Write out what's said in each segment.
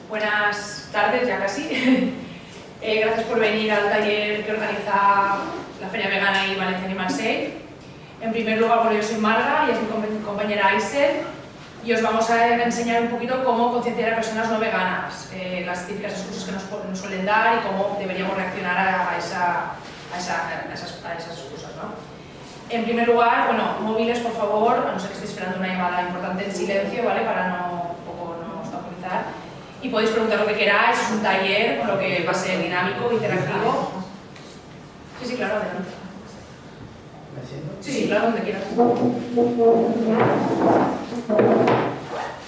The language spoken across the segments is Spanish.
Buenas tardes, ya casi. Gracias por venir al taller que organiza la Feria Vegana y Valencia Animal Safe. En primer lugar, bueno, yo soy Marga y es mi compañera Aisel y os vamos a enseñar un poquito cómo concienciar a personas no veganas, las típicas excusas que nos suelen dar y cómo deberíamos reaccionar a esas excusas, ¿no? En primer lugar, bueno, móviles, por favor, a no ser que estéis esperando una llamada importante en silencio, ¿vale? Para no obstaculizar. Y podéis preguntar lo que queráis, es un taller, con lo que va a ser dinámico, interactivo. Sí, claro, adelante. Sí, claro, donde quieras.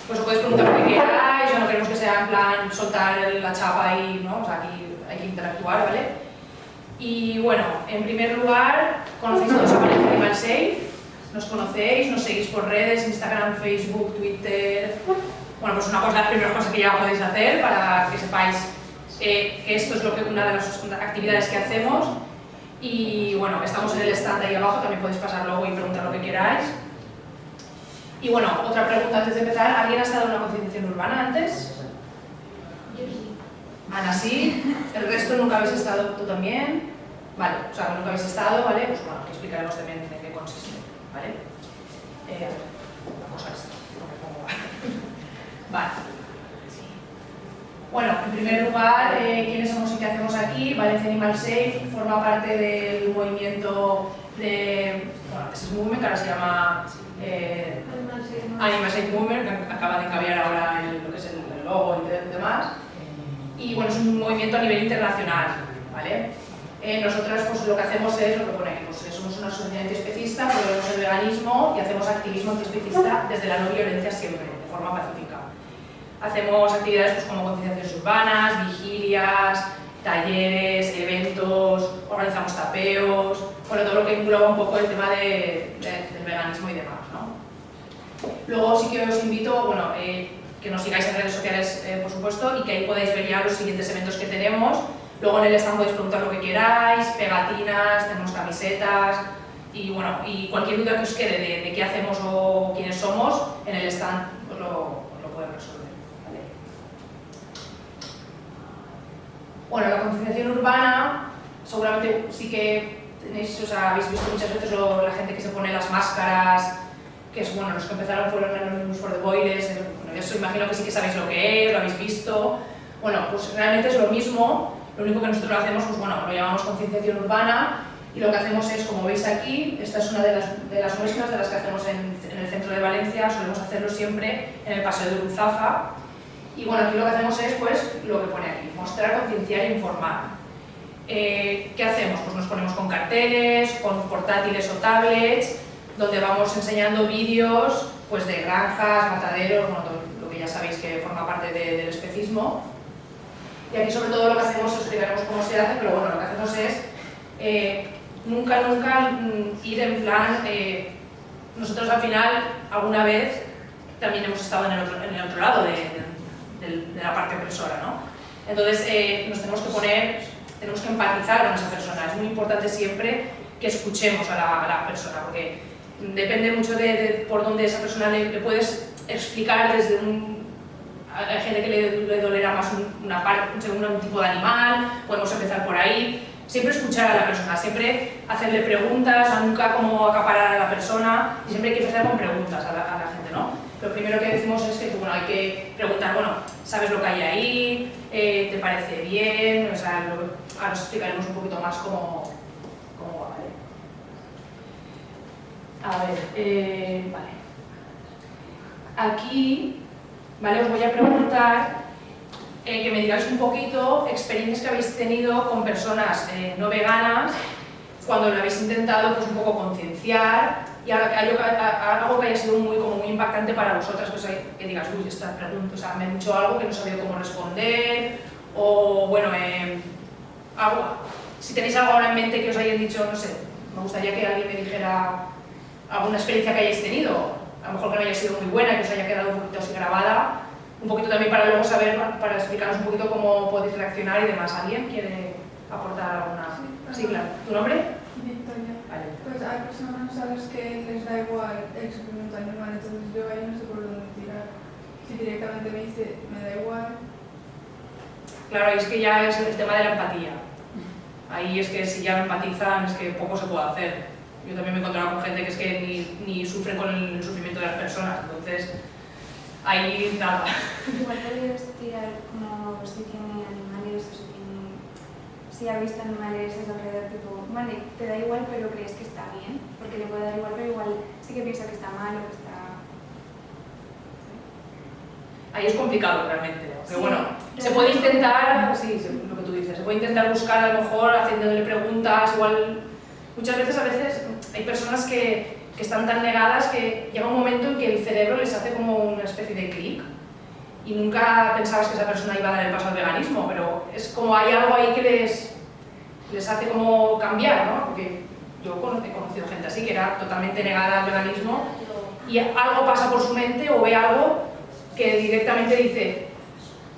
Pues os podéis preguntar lo que queráis, no queremos que sea en plan soltar la chapa y, ¿no? O sea, aquí hay que interactuar, ¿vale? Y bueno, en primer lugar, conocéis todos a Valencia Animal Safe, nos conocéis, nos seguís por redes, Instagram, Facebook, Twitter. Bueno, pues una de las primeras cosas que ya podéis hacer para que sepáis que esto es una de las actividades que hacemos. Y bueno, estamos en el stand ahí abajo, también podéis pasar luego y preguntar lo que queráis. Y bueno, otra pregunta antes de empezar, ¿alguien ha estado en una concienciación urbana antes? Yo sí. Ana, sí. ¿El resto nunca habéis estado? ¿Tú también? Vale, o sea, que nunca habéis estado, ¿vale? Pues bueno, que explicaremos también en qué consiste, ¿vale? La cosa es, no me pongo... Vale. Bueno, en primer lugar, ¿quiénes somos y qué hacemos aquí? Valencia Animal Safe forma parte del movimiento de... Bueno, ese es Movement, que ahora se llama Animal Safe Movement, que acaba de cambiar ahora lo que es el logo y demás. Y bueno, es un movimiento a nivel internacional, ¿vale? Nosotras pues lo que hacemos es lo que pone aquí, pues, somos una asociación antiespecista, promovemos el veganismo y hacemos activismo antiespecista desde la no violencia siempre, de forma pacífica. Hacemos actividades pues, como concienciaciones urbanas, vigilias, talleres, eventos, organizamos tapeos, bueno, todo lo que engloba un poco el tema del veganismo y demás, ¿no? Luego sí que os invito, bueno, que nos sigáis en redes sociales, por supuesto, y que ahí podáis ver ya los siguientes eventos que tenemos. Luego en el stand podéis preguntar lo que queráis, pegatinas, tenemos camisetas y bueno, y cualquier duda que os quede de qué hacemos o quiénes somos, en el stand os lo podemos resolver, ¿vale? Bueno, la concienciación urbana, seguramente sí que tenéis, o sea, habéis visto muchas veces la gente que se pone las máscaras, que es, bueno, los que empezaron fueron Anonymous for the Boilers, bueno, yo imagino que sí que sabéis lo que es, lo habéis visto. Bueno, pues realmente es lo mismo. Lo único que nosotros hacemos, pues bueno, lo llamamos concienciación urbana y lo que hacemos es, como veis aquí, esta es una de las muestras de las que hacemos en el centro de Valencia, solemos hacerlo siempre en el Paseo de Uruzafa. Y bueno, aquí lo que hacemos es, pues, lo que pone aquí, mostrar, concienciar e informar. ¿Qué hacemos? Pues nos ponemos con carteles, con portátiles o tablets, donde vamos enseñando vídeos pues, de granjas, mataderos, bueno, todo lo que ya sabéis que forma parte del especismo. Y aquí sobre todo lo que hacemos, os explicaremos cómo se hace, pero bueno, lo que hacemos es nunca ir en plan, nosotros al final, alguna vez, también hemos estado en el otro lado de la parte opresora, ¿no? Entonces nos tenemos que empatizar con esa persona. Es muy importante siempre que escuchemos a la persona, porque depende mucho de por dónde esa persona le puedes explicar desde hay gente que le dolerá más una parte, según un tipo de animal, podemos empezar por ahí. Siempre escuchar a la persona, siempre hacerle preguntas, nunca como acaparar a la persona, y siempre hay que empezar con preguntas a la gente, ¿no? Lo primero que decimos es que bueno, hay que preguntar, bueno, ¿sabes lo que hay ahí? ¿Te parece bien? O sea, ahora os explicaremos un poquito más cómo va, ¿vale? A ver, vale. Aquí, ¿vale? Os voy a preguntar que me digáis un poquito experiencias que habéis tenido con personas no veganas cuando lo habéis intentado pues, un poco concienciar y algo que haya sido muy impactante para vosotras, que digas, uy, esta pregunta, o sea, me han dicho algo que no sabía cómo responder, o bueno, si tenéis algo ahora en mente que os hayan dicho, no sé, me gustaría que alguien me dijera alguna experiencia que hayáis tenido, a lo mejor que no haya sido muy buena, que os haya quedado un poquito así grabada, un poquito también para luego saber, para explicaros un poquito cómo podéis reaccionar y demás. ¿Alguien quiere aportar alguna? Sí, claro. ¿Tu nombre? Victoria. Vale. Pues hay personas, ¿sabes?, que les da igual el sufrimiento animal, entonces yo ahí no sé por dónde tirar. Si directamente me dice, me da igual, Claro, y es que ya es el tema de la empatía. Ahí es que si ya no empatizan, es que poco se puede hacer. Yo también me he encontrado con gente que es que ni sufre con el sufrimiento de las personas, entonces ahí nada. Igual podrías tirar como si tiene animales o si ha visto animales a su alrededor, tipo, vale, te da igual pero crees que está bien, porque le puede dar igual, pero igual sí que piensa que está mal o que está... Ahí es complicado realmente, pero Sí, bueno, se puede intentar, sí, lo que tú dices, se puede intentar buscar a lo mejor haciéndole preguntas, igual, muchas veces hay personas que están tan negadas que llega un momento en que el cerebro les hace como una especie de clic y nunca pensabas que esa persona iba a dar el paso al veganismo, pero es como hay algo ahí que les hace como cambiar, ¿no? Porque yo he conocido gente así que era totalmente negada al veganismo y algo pasa por su mente o ve algo que directamente dice,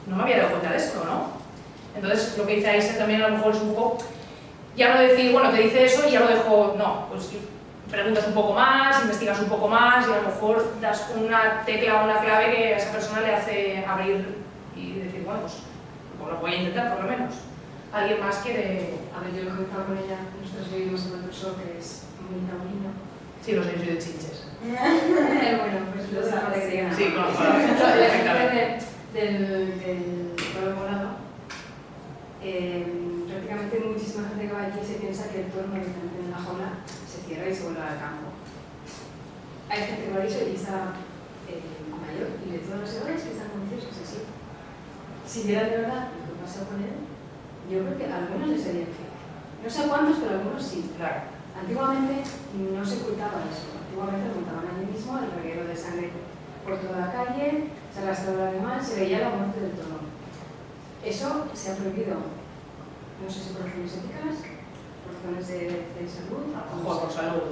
no me había dado cuenta de esto, ¿no? Entonces lo que dice Aisha también a lo mejor es un poco, ya no decir, bueno, te dice eso y ya lo dejo, no, pues preguntas un poco más, investigas un poco más y a lo mejor das una tecla o una clave que a esa persona le hace abrir y decir, bueno, pues lo voy a intentar por lo menos. ¿Alguien más quiere...? A ver, yo lo que he estado con ella, nosotros vivimos en otro piso que es muy taurino. Sí, lo sé, yo soy de Chinches. Bueno, pues lo sabe de que Sí, conozco la la perfectamente. gente del pueblo morado, prácticamente muchísima gente que va allí se piensa que el toro no está en una jaula, se cierra y se vuelve al campo. Hay gente que lo ha dicho y está mayor y de todos los errores que están convencidos que es así. Si viera de verdad lo que pasa con él, yo creo que a algunos les sería que no sé cuántos, pero algunos sí. Claro. Antiguamente no se ocultaba eso. Antiguamente lo montaban allí mismo, el reguero de sangre por toda la calle, se arrastraba el animal, se veía la muerte del toro. Eso se ha prohibido, no sé si por razones éticas, por razones de salud, A lo mejor por salud.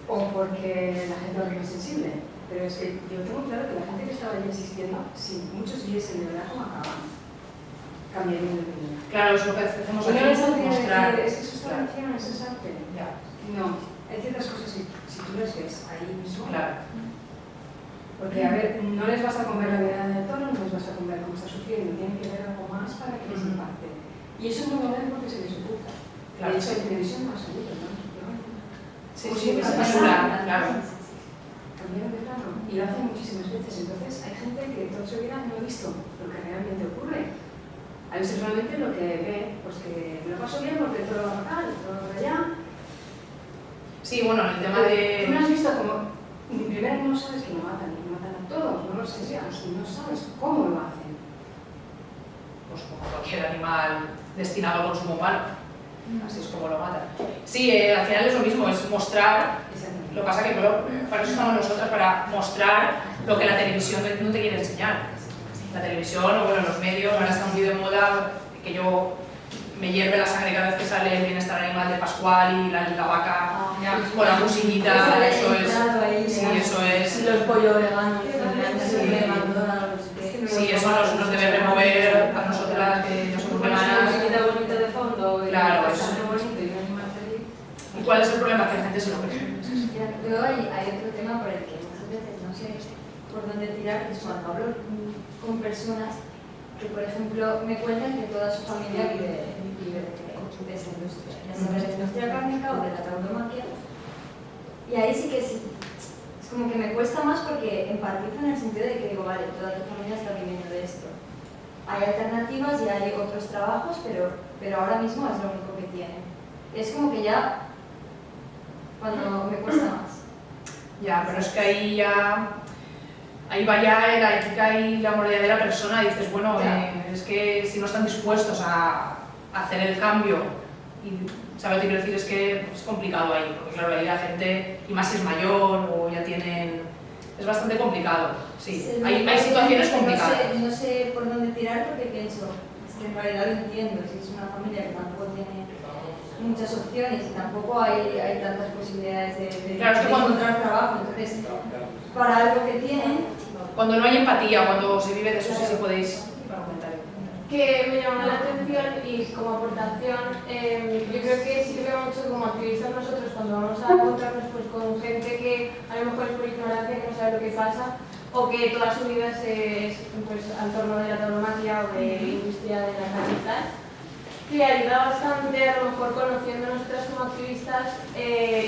o porque la gente ahora es más sensible. Pero es que yo tengo claro que la gente que estaba allí asistiendo, si muchos viesen de verdad cómo acaban, cambiarían de opinión. Claro, es lo que hacemos Porque no les aquí, saldría mostrar. decir, es que eso es tradición, eso es arte. Ya, No, hay ciertas cosas que si tú las ves ahí mismo, claro. porque a ver, no les basta con ver la vida del toro, no les basta con ver cómo está sufriendo, tienen que ver algo más para que les impacte. Y eso no lo ven porque se les oculta. Claro. De hecho, en televisión no ha salido, ¿no? Sí, Como sí, siempre es pasa, natural, claro. cambiaron de plano y lo hacen muchísimas veces. Entonces, hay gente que toda su vida no ha visto lo que realmente ocurre. A veces solamente lo que ve, pues que me lo paso bien porque el toro va acá, el toro va allá. Sí, bueno, el tema de... Tú no has visto como, primero no sabes que lo matan, y lo matan a todos, no los deseas, y no sabes cómo lo hacen. Pues como cualquier animal destinado al consumo humano. Así es como lo matan. Sí, al final es lo mismo, es mostrar. Exactamente. Lo que pasa que para eso estamos nosotros, para mostrar lo que la televisión no te quiere enseñar. La televisión, o bueno, los medios, ahora está muy de moda, que yo me hierve la sangre cada vez que sale el bienestar animal de Pascual y la vaca con la musiquita, eso es. Sí, eso es. Los pollos veganos, Sí. de McDonald's, Sí, eso nos debe remover a nosotras que no somos veganas. bonito de fondo. Claro, Es eso. muy bonito y un animal feliz. ¿Y cuál es el problema? Que la gente se lo cree. Luego hay otro tema por el que muchas veces no sé por dónde tirar, que es cuando hablo con personas que, por ejemplo, me cuentan que toda su familia vive de esa industria, ya sea de la industria cárnica o de la tauromaquia. Y ahí sí que sí, es como que me cuesta más porque empatizo en el sentido de que digo, vale, toda tu familia está viviendo de esto. Hay alternativas y hay otros trabajos, pero ahora mismo es lo único que tienen. Es como que ya, cuando me cuesta más. Ya, pero es que ahí va ya la ética y la moralidad de la persona y dices, bueno, es que si no están dispuestos a hacer el cambio, y ¿sabes lo que quiero decir? Es que es complicado ahí, porque claro, ahí la gente, y más si es mayor o ya tienen... Es bastante complicado, sí. Hay situaciones complicadas. No sé por dónde tirar porque pienso, es que en realidad lo entiendo, si es una familia que tampoco tiene muchas opciones y tampoco hay tantas posibilidades de Claro, es que cuando- encontrar trabajo, entonces para algo que tienen, Cuando no hay empatía, cuando se vive de eso, sí podéis argumentar. Que me llamó la atención y como aportación, yo creo que sirve mucho como activistas nosotros cuando vamos a encontrarnos pues, con gente que a lo mejor es por ignorancia que no sabe lo que pasa, o que toda su vida es pues, al torno de la tauromaquia o de la industria de la capital, que ayuda bastante, a lo mejor conociendo nosotras como activistas,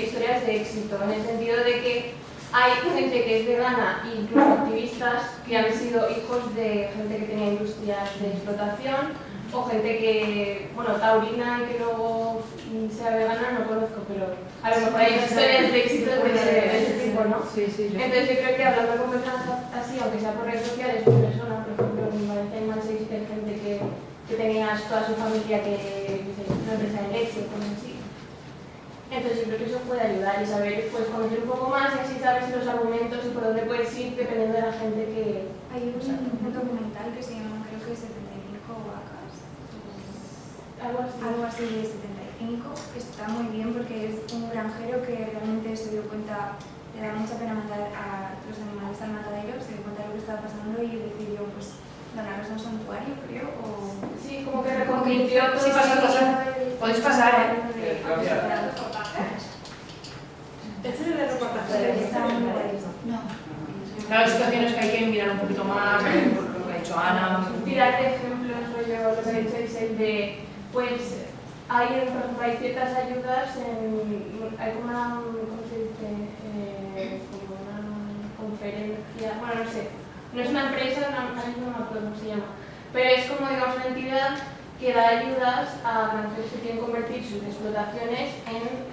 historias de éxito, en el sentido de que hay gente que es vegana e incluso activistas que han sido hijos de gente que tenía industrias de explotación o gente que, bueno, taurina y que luego sea vegana, no conozco, pero a lo mejor hay historias de éxito de ese tipo, ¿no? Sí, sí, sí. Entonces yo creo que hablando con personas así, aunque sea por redes sociales, con personas, por ejemplo, en Valencia hay más de gente que tenía toda su familia que una empresa de leche, cosas así. Entonces yo creo que eso puede ayudar y saber, pues conocer un poco más y así sabes los argumentos y por dónde puedes ir dependiendo de la gente que... Hay un documental que se llama, creo que 75 vacas, algo así de 75, está muy bien porque es un granjero que realmente se dio cuenta, le da mucha pena matar a los animales al matadero, se dio cuenta de lo que estaba pasando y decidió pues donarlos a un santuario, creo, o... Sí, como que reconvirtió todo. Sí, pasa. Podéis pasar, Este es el reportaje. Está muy guay. No. Claro, hay situaciones que hay que mirar un poquito más, por lo que ha dicho Ana. Tirar de ejemplos, rollo, lo que ha dicho Isel, de, pues, hay, por ejemplo, hay ciertas ayudas, hay como una, ¿cómo se dice? Como una conferencia, bueno, no sé, no es una empresa, no me acuerdo cómo se llama, pero es como, digamos, una entidad que da ayudas a granjeros que quieren convertir sus explotaciones en,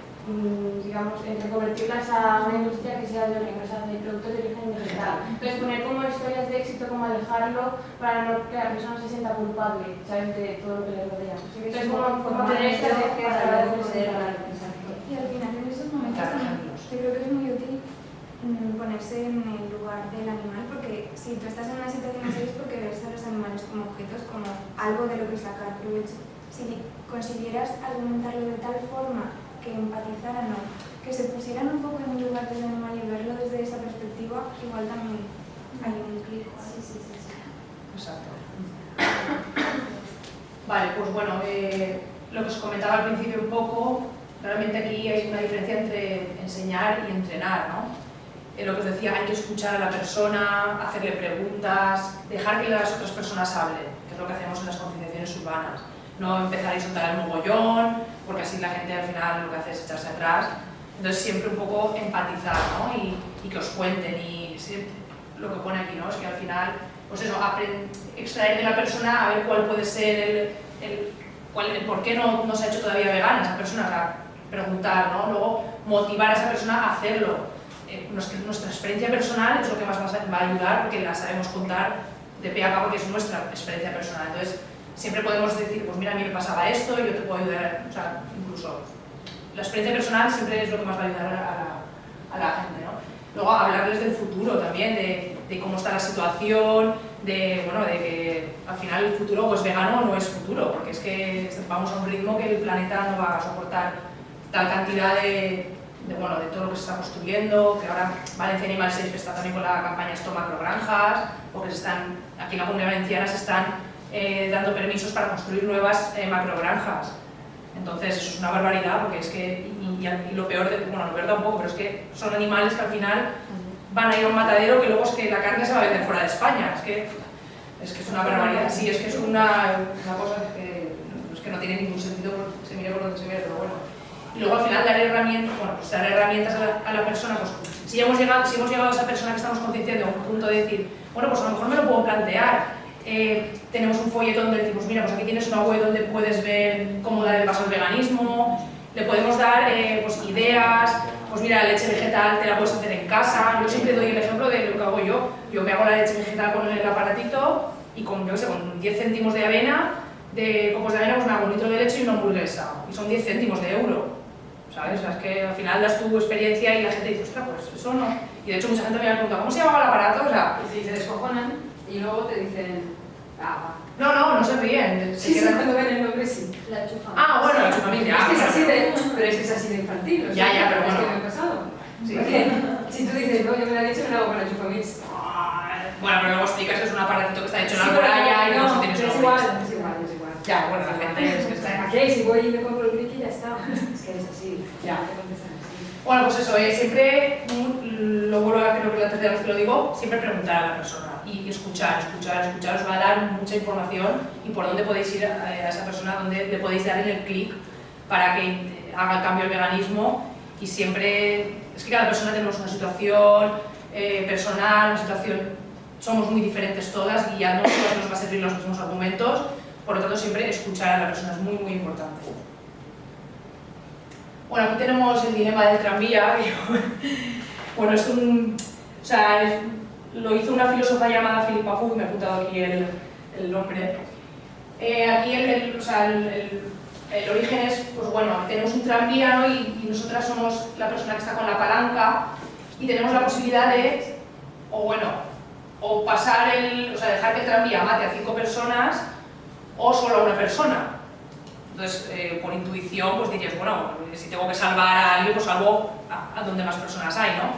digamos, en reconvertirlas a una industria que sea de origen, o sea, de productos de origen vegetal. Entonces, poner como historias de éxito, como alejarlo, para no que la persona se sienta culpable, ¿sabes?, de todo lo que le rodea. Entonces, como tener estrategias para poder... Y al final, en esos momentos también, yo creo que es muy útil ponerse en el lugar del animal, porque si tú estás en una situación así es porque ves a los animales como objetos, como algo de lo que sacar provecho. Si consiguieras argumentarlo de tal forma que empatizaran, no, que se pusieran un poco en el lugar del animal y verlo desde esa perspectiva, igual también hay un clic. Sí. Exacto. Vale, pues bueno, lo que os comentaba al principio un poco, realmente aquí hay una diferencia entre enseñar y entrenar, ¿no? Lo que os decía, hay que escuchar a la persona, hacerle preguntas, dejar que las otras personas hablen, que es lo que hacemos en las concienciaciones urbanas. No empezar a soltar el mogollón, porque así la gente al final lo que hace es echarse atrás. Entonces siempre un poco empatizar, ¿no? Y que os cuenten, y lo que pone aquí, ¿no? Es que al final, pues eso, extraer de la persona a ver cuál puede ser el por qué no se ha hecho todavía vegana esa persona, o sea, preguntar, ¿no? Luego motivar a esa persona a hacerlo. Nuestra experiencia personal es lo que más va a ayudar, porque la sabemos contar de pe a pa, porque es nuestra experiencia personal. Entonces, siempre podemos decir, pues mira, a mí me pasaba esto, yo te puedo ayudar, o sea, incluso la experiencia personal siempre es lo que más va a ayudar a la gente, ¿no? Luego, hablarles del futuro también, de cómo está la situación, de que al final el futuro o es vegano o no es futuro, porque es que vamos a un ritmo que el planeta no va a soportar tal cantidad de todo lo que se está construyendo, que ahora Valencia Animal Safe está también con la campaña Stop Macrogranjas, porque aquí en la Comunidad Valenciana se están dando permisos para construir nuevas macrogranjas. Entonces eso es una barbaridad, porque es que, y lo peor, lo peor tampoco, pero es que son animales que al final van a ir a un matadero que luego es que la carne se va a vender fuera de España. Es que es una barbaridad, sí, es que es una cosa que no tiene ningún sentido, se mire por donde se mire, pero bueno. Y luego al final dar herramientas a la persona, pues si hemos llegado a esa persona que estamos concienciando a un punto de decir, bueno, pues a lo mejor me lo puedo plantear. Tenemos un folleto donde decimos, mira, pues aquí tienes una web donde puedes ver cómo dar el paso al veganismo, le podemos dar pues ideas, pues mira, la leche vegetal te la puedes hacer en casa. Yo siempre doy el ejemplo de lo que hago yo me hago la leche vegetal con el aparatito y con 10 céntimos de avena, de copos de avena, pues me hago un litro de leche y una hamburguesa, y son 10 céntimos de euro. ¿Sabes? O sea, es que al final das tu experiencia y la gente dice, ostras, pues eso no. Y de hecho mucha gente me ha preguntado, ¿cómo se llamaba el aparato? O sea, Y se descojonan y luego te dicen, no se ríen. Sí, cuando ven el nombre sí. La chufa. Bueno, la chupamil, ya. Pero es que es así de infantil. O sea, Ya, pero es bueno. que me ha pasado. Sí. Porque si tú dices, no, yo me la he hecho, me la hago con la chufamil. Bueno, pero luego explicas que es un aparatito que está hecho en la muralla y no tiene es igual. Ya, bueno, la gente es que está ¿A qué? Si voy y me compro el brick y ya está. Es que es así. así, Ya. te contestan así. Bueno, pues eso, siempre, lo vuelvo a, creo que la tercera vez que lo digo, siempre preguntar a la persona y escuchar, os va a dar mucha información y por dónde podéis ir a esa persona, dónde le podéis dar en el clic para que haga el cambio al veganismo. Y siempre, es que cada persona tenemos una situación personal, una situación, somos muy diferentes todas y ya no todas nos va a servir los mismos argumentos, por lo tanto siempre escuchar a la persona es muy muy importante. Bueno, aquí tenemos el dilema del tranvía, que, bueno, es un, o sea, lo hizo una filósofa llamada Philippa Foot, me he apuntado aquí el nombre. Aquí el origen es, pues bueno, tenemos un tranvía, ¿no? y nosotras somos la persona que está con la palanca y tenemos la posibilidad de, o pasar o sea, dejar que el tranvía mate a 5 personas o solo a una persona. Entonces, por intuición, pues dirías, bueno, si tengo que salvar a alguien, pues salvo a donde más personas hay, ¿no?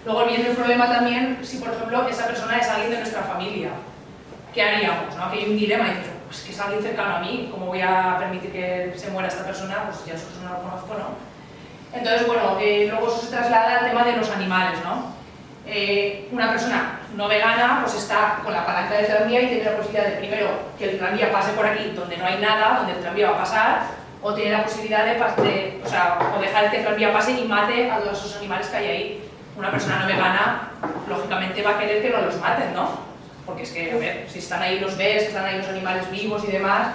Luego viene el problema también si, por ejemplo, esa persona es alguien de nuestra familia. ¿Qué haríamos? ¿No? Aquí hay un dilema y dices, pues que es alguien cercano a mí, ¿cómo voy a permitir que se muera esta persona? Pues ya nosotros no lo conozco, ¿no? Entonces, bueno, luego eso se traslada al tema de los animales, ¿no? Una persona no vegana pues está con la palanca del tranvía y tiene la posibilidad de, primero, que el tranvía pase por aquí donde no hay nada, donde el tranvía va a pasar, o tiene la posibilidad o dejar que el tranvía pase y mate a todos esos animales que hay ahí. Una persona no vegana, lógicamente, va a querer que no los maten, ¿no? Porque es que, a ver, si están ahí los ves, están ahí los animales vivos y demás,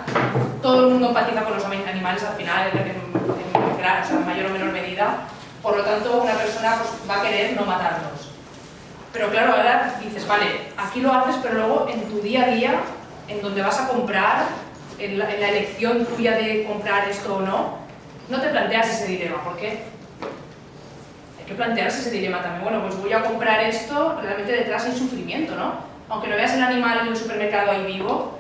todo el mundo empatiza con los animales al final, en mayor o menor medida. Por lo tanto, una persona pues, va a querer no matarlos. Pero claro, ahora dices, vale, aquí lo haces, pero luego en tu día a día, en donde vas a comprar, en la elección tuya de comprar esto o no, no te planteas ese dilema. ¿Por qué? Hay que plantearse ese dilema también. Bueno, pues voy a comprar esto, realmente detrás hay sufrimiento, ¿no? Aunque no veas el animal en el supermercado ahí vivo,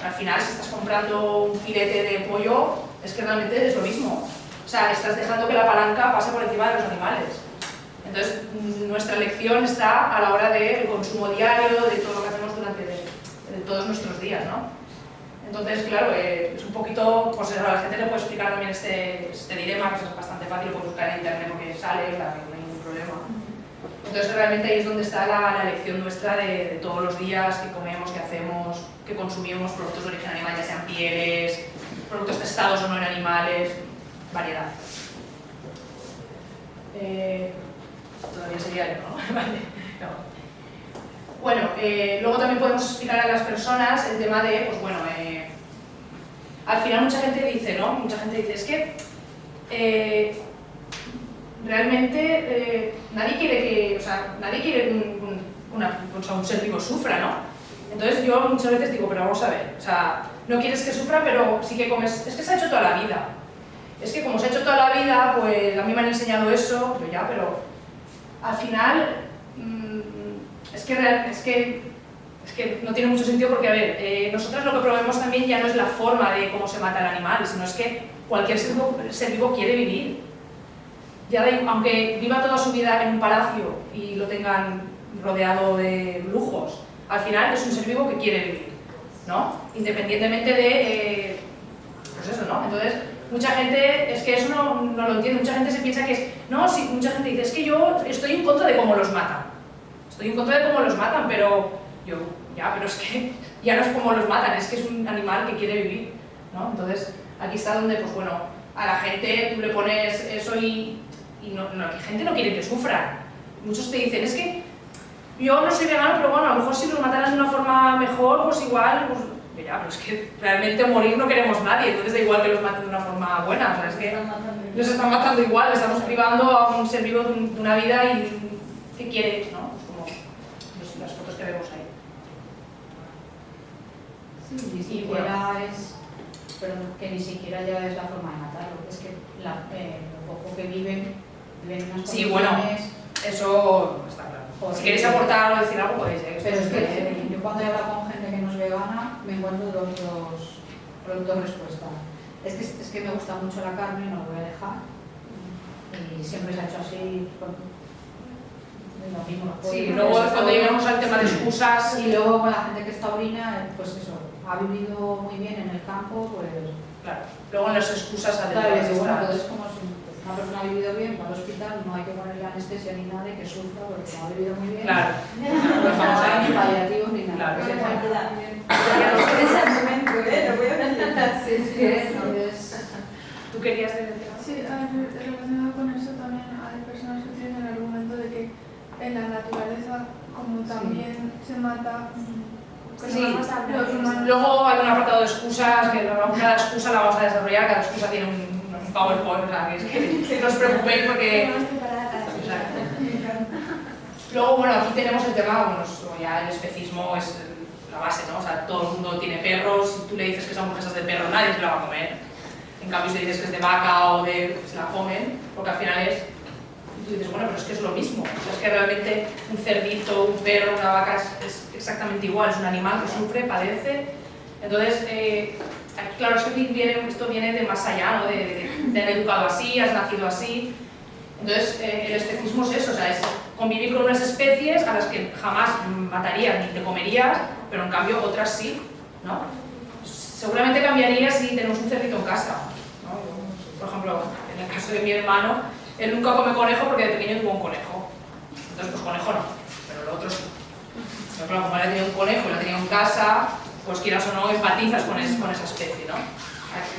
al final si estás comprando un filete de pollo, es que realmente es lo mismo. O sea, estás dejando que la palanca pase por encima de los animales. Entonces, nuestra elección está a la hora del consumo diario, de todo lo que hacemos durante de todos nuestros días, ¿no? Entonces, claro, es un poquito, pues a la gente le puedo explicar también este dilema, que es bastante fácil, lo puedes buscar en internet porque sale, no hay ningún problema. Entonces, realmente ahí es donde está la elección nuestra de todos los días, que comemos, que hacemos, que consumimos productos de origen animal, ya sean pieles, productos testados o no en animales, variedad. Todavía sería yo, ¿no? Vale. No. Bueno, luego también podemos explicar a las personas el tema de, pues bueno, al final mucha gente dice, ¿no? Mucha gente dice, es que realmente nadie quiere que, o sea, nadie quiere un ser vivo sufra, ¿no? Entonces yo muchas veces digo, pero vamos a ver, o sea, no quieres que sufra, pero sí que comes, es que se ha hecho toda la vida. Es que como se ha hecho toda la vida, pues a mí me han enseñado eso, pero al final es que no tiene mucho sentido porque, a ver, nosotros lo que promovemos también ya no es la forma de cómo se mata el animal, sino es que cualquier ser vivo quiere vivir. Ya aunque viva toda su vida en un palacio y lo tengan rodeado de lujos, al final es un ser vivo que quiere vivir, ¿no? Independientemente de, pues eso, ¿no? Entonces, mucha gente, es que eso no lo entiende, mucha gente se piensa que es, no, sí, mucha gente dice, es que yo estoy en contra de cómo los matan. Estoy en contra de cómo los matan, pero pero es que ya no es cómo los matan, es que es un animal que quiere vivir, ¿no? Entonces, aquí está donde, pues bueno, a la gente tú le pones eso y la gente no quiere que sufra. Muchos te dicen, es que yo no soy vegano, pero bueno, a lo mejor si los mataran de una forma mejor, pues igual, pues pero es que realmente morir no queremos nadie, entonces da igual que los maten de una forma buena, o sea, es que nos están matando igual, estamos privando a un ser vivo de una vida y que quiere, ¿no? Pues como las fotos que vemos ahí. Sí, ni siquiera que ni siquiera ya es la forma de matarlo, es que lo poco que viven unas condiciones... Sí, bueno, eso está claro. Si queréis aportar o decir algo podéis, Pero es que yo cuando he hablado con gente que no es vegana me encuentro dos respuestas. Es que me gusta mucho la carne, no lo voy a dejar. Y siempre se ha hecho así, lo mismo. Sí, luego cuando llegamos al tema de excusas... Y luego con la gente que es taurina, pues eso, ha vivido muy bien en el campo, pues... Claro, luego en las excusas claro, bueno, entonces como si una persona ha vivido bien, va al hospital, no hay que ponerle anestesia ni nada de que sufra porque no ha vivido muy bien. Claro. Pues no hay ni paliativos ni nada. Claro. Que se pueda- Es el momento, lo voy a hacer. Sí, sí, es... ¿Tú querías decir? Sí, relacionado con eso también hay personas que tienen el argumento de que en la naturaleza, como también se mata, pues Sí. vamos a hablar los humanos. Luego hay un apartado de excusas, que cada excusa la vamos a desarrollar, cada excusa tiene un PowerPoint, o sea, que no os preocupéis porque... Exacto. Luego, bueno, aquí tenemos el tema, bueno, ya el especismo es la base, ¿no? O sea, todo el mundo tiene perros, si tú le dices que son hamburguesas de perro, nadie se la va a comer. En cambio, si le dices que es de vaca o de... se la comen, porque al final es... Tú dices, bueno, pero es que es lo mismo. O sea, es que realmente un cerdito, un perro, una vaca es exactamente igual, es un animal que sufre, padece. Entonces, claro, es que esto viene de más allá, ¿no? De haber educado así, has nacido así. Entonces, el especismo es eso, o sea, es convivir con unas especies a las que jamás matarías ni te comerías, pero en cambio otras sí, ¿no? Seguramente cambiaría si tenemos un cerdito en casa, ¿no? Por ejemplo, en el caso de mi hermano, él nunca come conejo porque de pequeño tuvo un conejo. Entonces, pues conejo no, pero lo otro sí. Pero claro, como él ha tenido un conejo y lo ha tenido en casa, pues quieras o no, empatizas con esa especie, ¿no?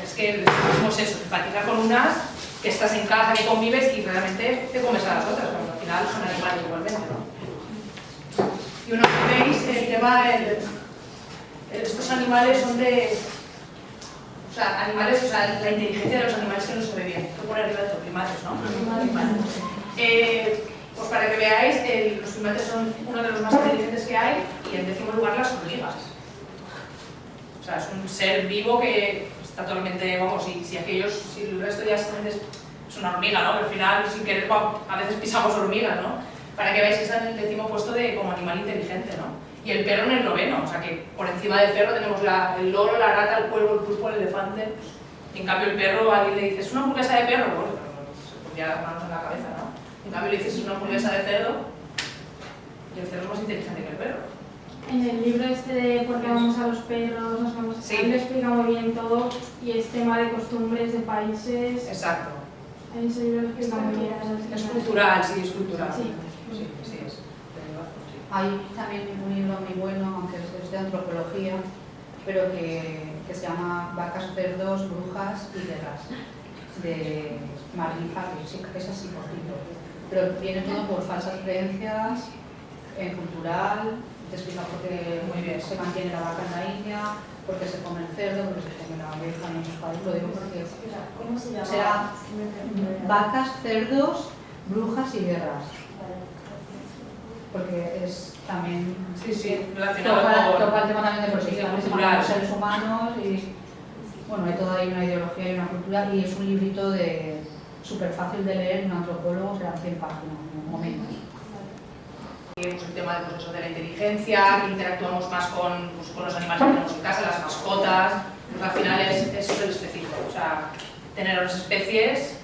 Es que el especismo es eso, empatizar con unas que estás en casa, que convives y realmente te comes a las otras, porque al final son animales igualmente, ¿no? Y uno veis el tema, estos animales son de... O sea, animales, o sea, la inteligencia de los animales que no se ve bien. Voy a poner arriba de los primates, ¿no? Pues para que veáis, los primates son uno de los más inteligentes que hay y en décimo lugar las hormigas. O sea, es un ser vivo que está totalmente, vamos, si el resto ya es una hormiga, ¿no? Pero al final, sin querer, a veces pisamos hormigas, ¿no? Para que veáis que está en el décimo puesto como animal inteligente, ¿no? Y el perro en el noveno, o sea que por encima del perro tenemos el loro, la rata, el cuervo, el pulpo, el elefante. Y en cambio el perro, a alguien le dices, ¿es una hamburguesa de perro? Bueno, se pondría las manos en la cabeza, ¿no? En cambio le dices, ¿es una hamburguesa de cerdo? Y el cerdo es más inteligente que el perro. En el libro este de por qué amamos a los perros, nos vamos a Sí. lo explica muy bien todo y es tema de costumbres de países. Exacto. En ese libro lo explica muy bien. Es cultural, sí, es cultural. Sí. Sí es. Hay también un libro muy bueno, aunque es de antropología, pero que se llama Vacas, cerdos, brujas y guerras, de Marlene Harris, sí, que es así cortito. Pero viene todo por falsas creencias, cultural, te explica por qué Muy bien. se mantiene la vaca en la India, por qué se come el cerdo, por qué se come la oveja en otros países. Lo digo porque ¿Cómo se llama? será vacas, cerdos, brujas y guerras. Porque es también Sí, relacionado toca el tema también de posiciones entre cultural. los seres humanos y bueno, hay toda ahí una ideología y una cultura y es un librito súper fácil de leer, un antropólogo serán 100 páginas, no menos. Pues el tema pues eso, de la inteligencia, que interactuamos más con los animales que tenemos en casa, las mascotas, pues al final es eso el especismo, o sea, tener unas especies,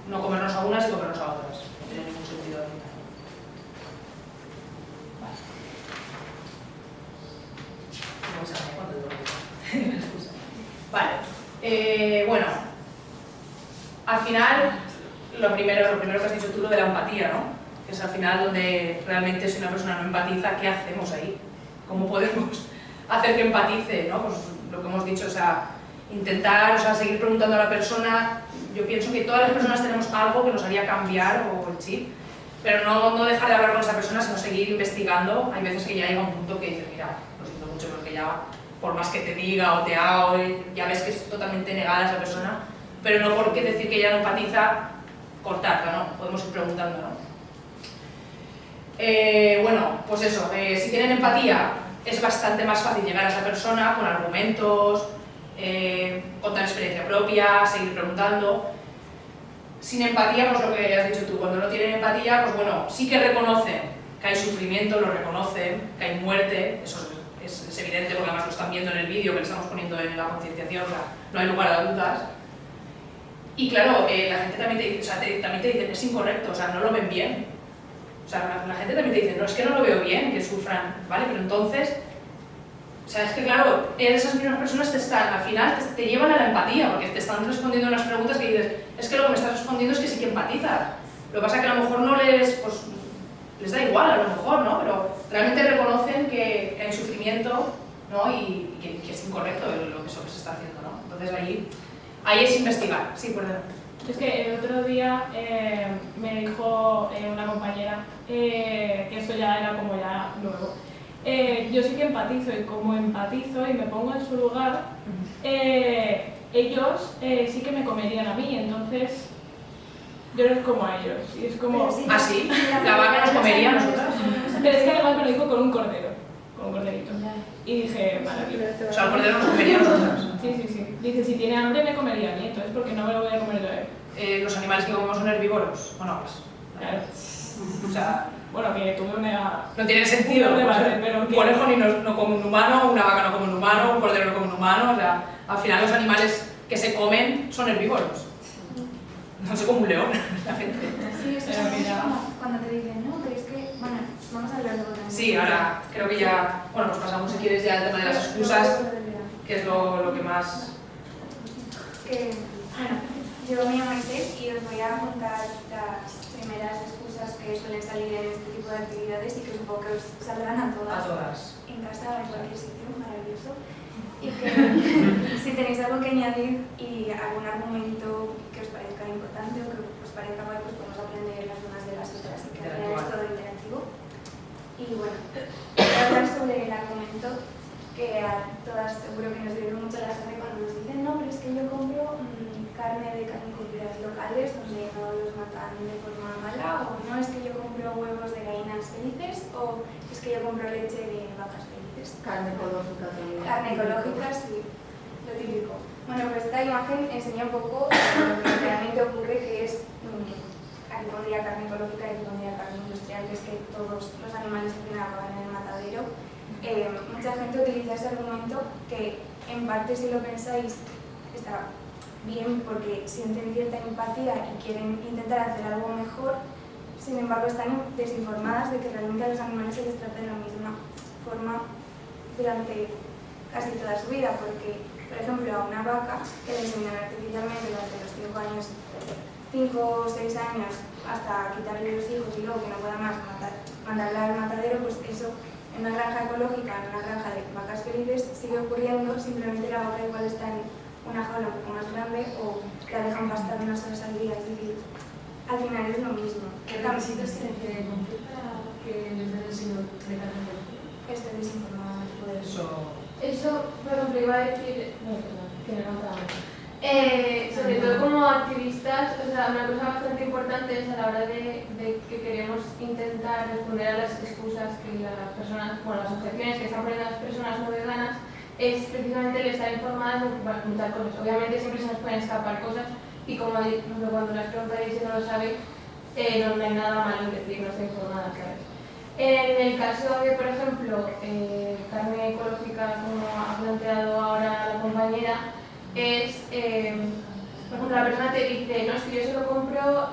no comernos a unas y comernos a otras, no tiene ningún sentido. Vale, bueno, al final, lo primero que has dicho tú, lo de la empatía, ¿no? Que es al final donde realmente si una persona no empatiza, ¿qué hacemos ahí? ¿Cómo podemos hacer que empatice, ¿no? Pues lo que hemos dicho, o sea, intentar, o sea, seguir preguntando a la persona. Yo pienso que todas las personas tenemos algo que nos haría cambiar o el chip, pero no dejar de hablar con esa persona, sino seguir investigando. Hay veces que ya llega un punto que dices, mira, lo siento mucho, porque ya, por más que te diga o te haga, ya ves que es totalmente negada esa persona, pero no porque decir que ella no empatiza, cortarla, ¿no? Podemos ir preguntando, ¿no? Bueno, pues eso, si tienen empatía, es bastante más fácil llegar a esa persona con argumentos, contar experiencia propia, seguir preguntando. Sin empatía, pues lo que has dicho tú, cuando no tienen empatía, pues bueno, sí que reconocen que hay sufrimiento, lo reconocen, que hay muerte, eso es evidente porque además lo están viendo en el vídeo que le estamos poniendo en la concienciación, o sea, no hay lugar a dudas. Y claro, la gente también te dice, o sea, también te dicen, es incorrecto, o sea, no lo ven bien. O sea, la gente también te dice, no, es que no lo veo bien que sufran, ¿vale? Pero entonces, O sea, es que claro, esas mismas personas al final te llevan a la empatía, porque te están respondiendo unas preguntas que dices, es que lo que me estás respondiendo es que sí que empatizas. Lo que pasa es que a lo mejor no les da igual, a lo mejor, ¿no? Pero realmente reconocen que hay sufrimiento, ¿no? Y que es incorrecto lo que se está haciendo, ¿no? Entonces ahí es investigar. Sí, perdón. Es que el otro día me dijo una compañera que esto ya era como ya nuevo. Yo sí que empatizo, y como empatizo y me pongo en su lugar, ellos sí que me comerían a mí, entonces yo no es como a ellos. Y es como... ¿Ah, sí? ¿La vaca nos comería a nosotras? Pero es que además me lo dijo con un cordero, con un corderito. Y dije, maravilloso. O sea, el cordero nos comería a nosotras. Sí. Dice, si tiene hambre me comería a mí, entonces ¿por qué no me lo voy a comer yo a él? Los animales que comemos son herbívoros. Bueno, pues... Claro. O sea... Bueno, que tuve una... No tiene sentido. Un debate, pero un conejo no come un humano, una vaca no come un humano, un cordero no come un humano. O sea, al final los animales que se comen son herbívoros. No sé, como un león, la gente. Sí, eso es como cuando te dicen, no, pero es que, bueno, vamos a hablar luego también. Sí, ahora creo que ya, bueno, pues pasamos si quieres ya al tema de las excusas, que es lo que más... Bueno, yo me llamo Isis y os voy a contar las primeras excusas que suelen salir en este tipo de actividades y que supongo que os saldrán a todas. A todas. En casa o en cualquier sitio, maravilloso. Y que si tenéis algo que añadir y algún argumento que os parezca importante o que os parezca guay, pues podemos aprender las unas de las otras y que al final es todo interactivo. Y bueno, voy a hablar sobre el argumento que a todas seguro que nos sirve mucho la sangre cuando nos dicen, no, pero es que yo compro carne de carnicerías locales donde no los matan de forma mala, o no, es que yo compro huevos de gallinas felices, o es que yo compro leche de vacas felices. Carne ecológica también. Carne ecológica, sí, lo típico. Bueno, pues esta imagen enseña un poco lo que realmente ocurre, que es, aquí pondría carne ecológica y aquí pondría carne industrial, que es que todos los animales que vienen a acabar en el matadero. Mucha gente utiliza ese argumento que en parte, si lo pensáis, está bien porque sienten cierta empatía y quieren intentar hacer algo mejor. Sin embargo, están desinformadas de que realmente a los animales se les trata de la misma forma durante casi toda su vida, porque, por ejemplo, a una vaca que le enseñan artificialmente durante los 5 años, 5 o 6 años, hasta quitarle los hijos y luego que no pueda más mandarla al matadero, pues eso en una granja ecológica, en una granja de vacas felices, sigue ocurriendo, simplemente la vaca igual está en una jaula un poco más grande o la dejan pastar unas horas al día, es decir, al final es lo mismo. ¿Qué requisitos tienen que cumplir para que les den el signo de carne ecológica? Estoy desinformada por eso. Eso, por ejemplo, iba a decir... No, perdón, que me he contado. Sobre todo como activistas, o sea, una cosa bastante importante es a la hora de que queremos intentar responder a las excusas que las personas, bueno, las objeciones que están poniendo las personas no veganas, es precisamente el estar informadas de muchas cosas. Obviamente siempre se nos pueden escapar cosas y como cuando las preguntáis y no lo sabéis, no hay nada malo en decir no estoy informada, ¿sabes? En el caso de, por ejemplo, carne ecológica, como ha planteado ahora la compañera, es, por ejemplo, la persona te dice, no, es que yo solo compro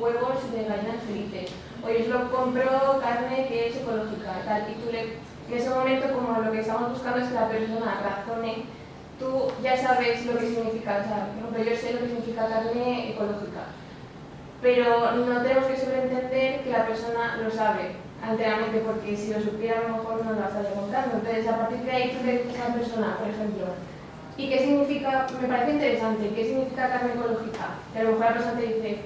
huevos de gallinas felices, o yo solo compro carne que es ecológica, tal, y tú en ese momento, como lo que estamos buscando es que la persona razone, tú ya sabes lo que significa, o sea, por ejemplo, yo sé lo que significa carne ecológica, pero no tenemos que sobreentender que la persona lo sabe enteramente, porque si lo supiera a lo mejor no lo estaría comprando. Entonces, a partir de ahí tú le dices a la persona, por ejemplo, ¿y qué significa? Me parece interesante, ¿qué significa carne ecológica? Que a lo mejor la persona te dice,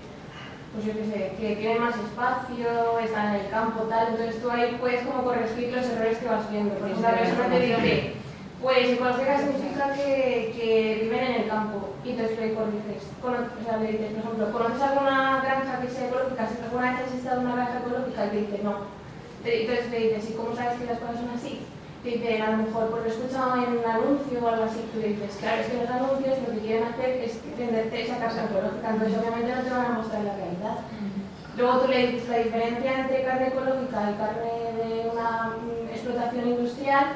pues yo qué sé, que tiene más espacio, está en el campo, tal, entonces tú ahí puedes como corregir los errores que vas viendo. Por ejemplo, la persona te dice, pues ecológica significa que viven en el campo, y entonces le corriges. O sea, le dices, por ejemplo, ¿conoces alguna granja que sea ecológica? Si alguna vez has estado en una granja ecológica, y te dice, no. Entonces le dices, ¿y cómo sabes que las cosas son así? Te dicen, a lo mejor, pues lo he escuchado en un anuncio o algo así, tú le dices, claro, es que los anuncios lo que quieren hacer es venderte esa carne ecológica, entonces obviamente no te van a mostrar la realidad. Luego tú le dices la diferencia entre carne ecológica y carne de una explotación industrial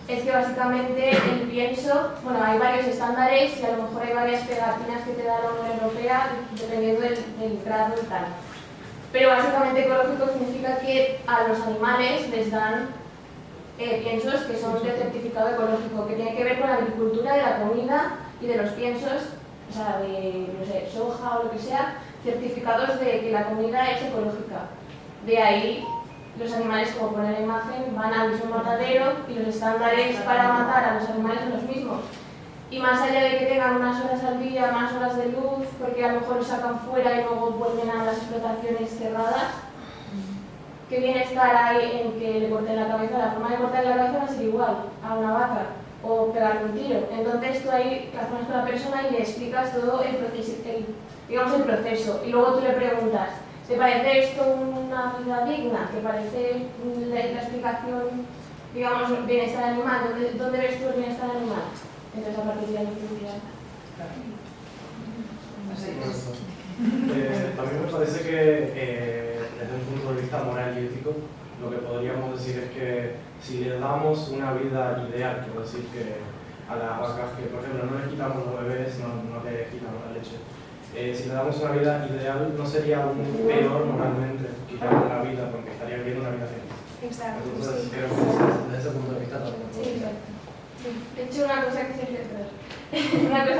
es que básicamente el pienso, bueno, hay varios estándares y a lo mejor hay varias pegatinas que te da la Unión Europea dependiendo del grado y tal. Pero básicamente ecológico significa que a los animales les dan piensos que son de certificado ecológico, que tiene que ver con la agricultura de la comida y de los piensos, o sea, de, no sé, soja o lo que sea, certificados de que la comida es ecológica. De ahí, los animales, como pone la imagen, van al mismo matadero y los estándares para matar a los animales son los mismos. Y más allá de que tengan unas horas al día, más horas de luz, porque a lo mejor los sacan fuera y luego vuelven a las explotaciones cerradas, ¿qué bienestar hay en que le corten la cabeza? La forma de cortarle la cabeza va a ser igual a una vaca o pegarle un tiro. Entonces tú ahí razonas con la persona y le explicas todo el proceso, el proceso. Y luego tú le preguntas, ¿te parece esto una vida digna? ¿Te parece la explicación, digamos, bienestar animal? ¿Dónde ves tú el bienestar animal? Entonces a partir de ahí también me parece que desde un punto de vista moral y ético, lo que podríamos decir es que si le damos una vida ideal, quiero decir que a las vacas que, por ejemplo, no les quitamos los bebés, no les quitamos la leche, si le damos una vida ideal, no sería aún peor moralmente quitarle la vida, porque estaría viviendo una vida feliz. Exacto. Entonces, Sí. creo que desde ese punto de vista también. Sí, exacto. De hecho, una cosa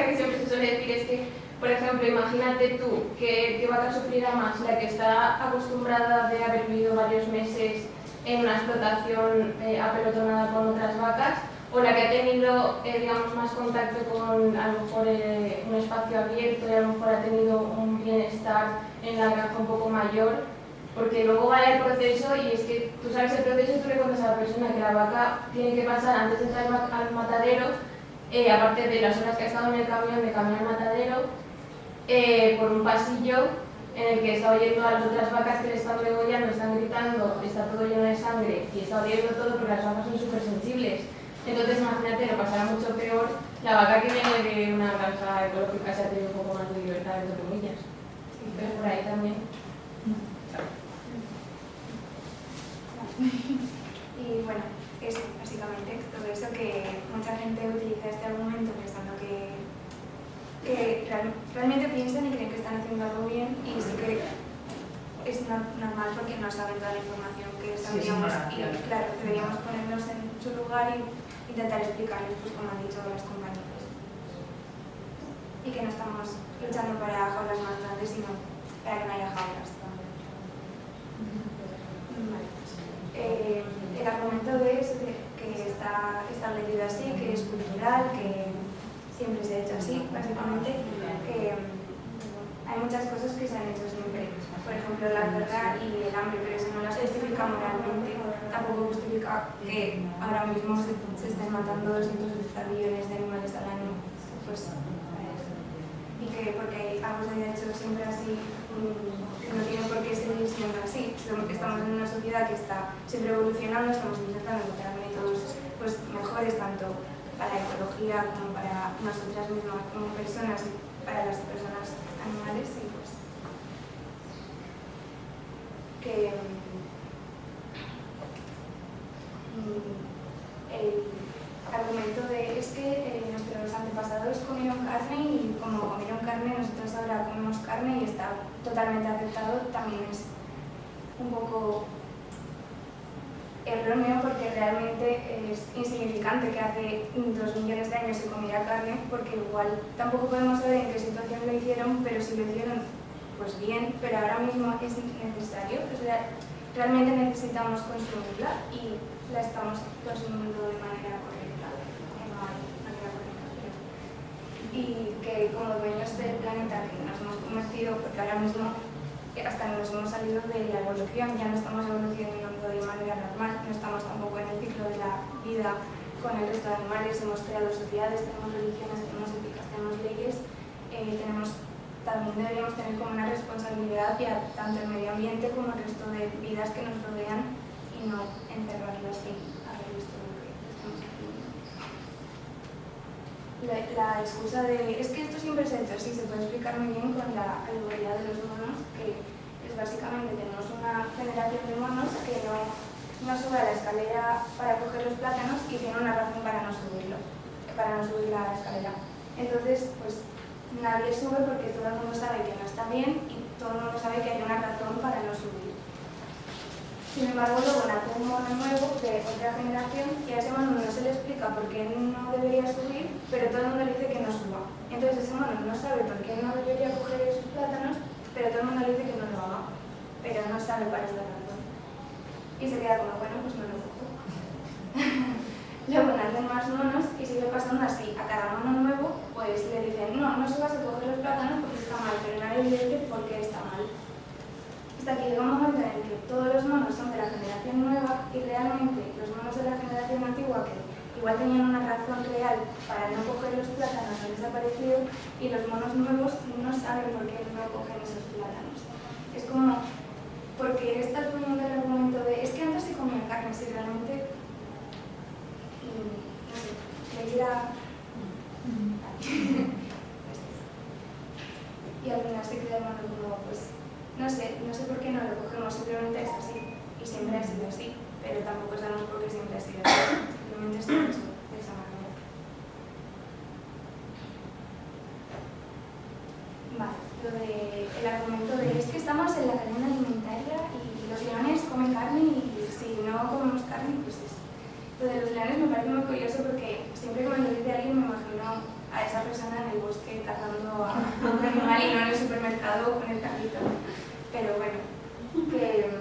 que siempre se suele decir es que, por ejemplo, imagínate tú que vaca sufrirá más la que está acostumbrada de haber vivido varios meses en una explotación apelotonada con otras vacas, o la que ha tenido, digamos, más contacto con a lo mejor un espacio abierto y a lo mejor ha tenido un bienestar en la granja un poco mayor, porque luego va el proceso y es que tú sabes el proceso y tú le cuentas a la persona que la vaca tiene que pasar antes de entrar al matadero, aparte de las horas que ha estado en el camión, de camino al matadero, por un pasillo en el que está oyendo a las otras vacas que le están degollando, están gritando, está todo lleno de sangre y está oyendo todo porque las vacas son súper sensibles. Entonces imagínate, lo pasará mucho peor la vaca que viene de una granja ecológica, se ha tenido un poco más de libertad, entre comillas. Entonces por ahí también. Y bueno, eso, básicamente, todo eso que mucha gente utiliza este argumento pensando que realmente piensan y creen que están haciendo algo bien, y sí que es normal porque no saben toda la información que sabríamos, y claro, deberíamos ponernos en su lugar y intentar explicarles, pues como han dicho las compañeras, y que no estamos luchando para jaulas más grandes, sino para que no haya jaulas. El argumento de eso, que está establecido así, que es cultural, que siempre se ha hecho así, básicamente, que hay muchas cosas que se han hecho siempre. Por ejemplo, la guerra y el hambre, pero eso no las justifica moralmente. Tampoco justifica que ahora mismo se estén matando 270 millones de animales al año. Pues, y que porque algo se haya hecho siempre así, no tiene por qué seguir siendo así. Estamos en una sociedad que está siempre evolucionando, estamos intentando encontrar métodos pues, mejores tanto para la ecología como para nosotras mismas como personas y para las personas animales, y pues que el argumento de es que nuestros antepasados comieron carne y como comieron carne nosotros ahora comemos carne y está totalmente aceptado, también es un poco erróneo, porque realmente es insignificante que hace 2 millones de años se comiera carne, porque igual tampoco podemos saber en qué situación lo hicieron, pero si lo hicieron pues bien, pero ahora mismo es necesario, o sea, realmente necesitamos consumirla y la estamos consumiendo de manera correcta, que no hay manera correcta, pero... y que como dueños del planeta que nos hemos convertido, porque ahora mismo hasta nos hemos salido de la evolución, ya no estamos evolucionando de manera normal, no estamos tampoco en el ciclo de la vida con el resto de animales, hemos creado sociedades, tenemos religiones, tenemos éticas, tenemos leyes, también deberíamos tener como una responsabilidad hacia tanto el medio ambiente como el resto de vidas que nos rodean y no encerrarlas sin haber visto lo que estamos haciendo. La excusa de es que esto siempre se ha hecho así, se puede explicar muy bien con la alegoría de los monos, que es básicamente tenemos una generación de monos que no sube a la escalera para coger los plátanos y tiene una razón para no subir la escalera. Entonces, pues nadie sube porque todo el mundo sabe que no está bien y todo el mundo sabe que hay una razón para no subir. Sin embargo, luego nace un mono nuevo de otra generación y a ese mono no se le explica por qué no debería subir, pero todo el mundo le dice que no suba. Entonces ese mono no sabe por qué no debería coger esos plátanos, pero todo el mundo le dice que no lo haga, pero no sabe cuál es la razón. Y se queda como, bueno, pues no lo cojo. Luego nacen más monos y sigue pasando así. A cada mono nuevo pues le dicen, no, no subas a coger los plátanos porque está mal, pero nadie le dice por qué está mal. Hasta que llega un momento en el que todos los monos son de la generación nueva y realmente los monos de la generación antigua, que igual tenían una razón real para no coger los plátanos, han desaparecido y los monos nuevos no saben por qué no cogen esos plátanos. Es como, porque estás poniendo el argumento de, es que antes se comía carne, si realmente, no sé, leía... Y al final se queda el mono como, pues, no sé por qué no lo cogemos, simplemente es así, y siempre ha sido así, pero tampoco sabemos por qué siempre ha sido así, simplemente está hecho de esa manera. Vale, el argumento de es que estamos en la cadena alimentaria y los leones comen carne y si no comemos carne, pues es. Lo de los leones me parece muy curioso porque siempre que me lo dice alguien me imagino a esa persona en el bosque cazando a un animal y no en el supermercado con el carrito. Pero bueno, que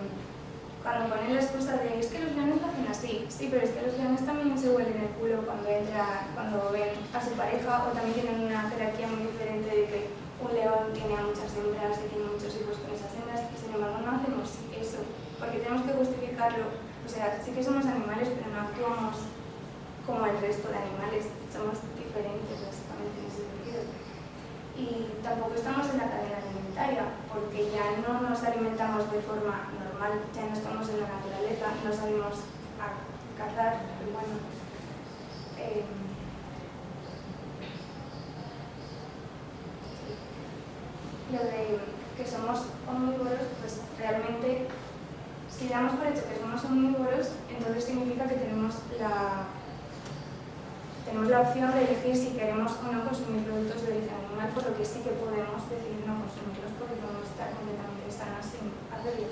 cuando ponen la excusa de es que los leones lo hacen así, sí, pero es que los leones también se huelen el culo cuando ven a su pareja o también tienen una jerarquía muy diferente de que un león tiene a muchas hembras y tiene muchos hijos con esas hembras y sin embargo no hacemos eso, porque tenemos que justificarlo. O sea, sí que somos animales, pero no actuamos como el resto de animales, somos diferentes básicamente en ese sentido. Y tampoco estamos en la cadena alimentaria, porque ya no nos alimentamos de forma normal, ya no estamos en la naturaleza, no salimos a cazar, pero bueno. Lo de que somos omnívoros, pues realmente, si damos por hecho que somos omnívoros, entonces significa que tenemos la opción de elegir si queremos o no consumir productos de origen animal, por lo que sí que podemos decidir no consumirlos porque podemos estar completamente sanas sin hacerlo.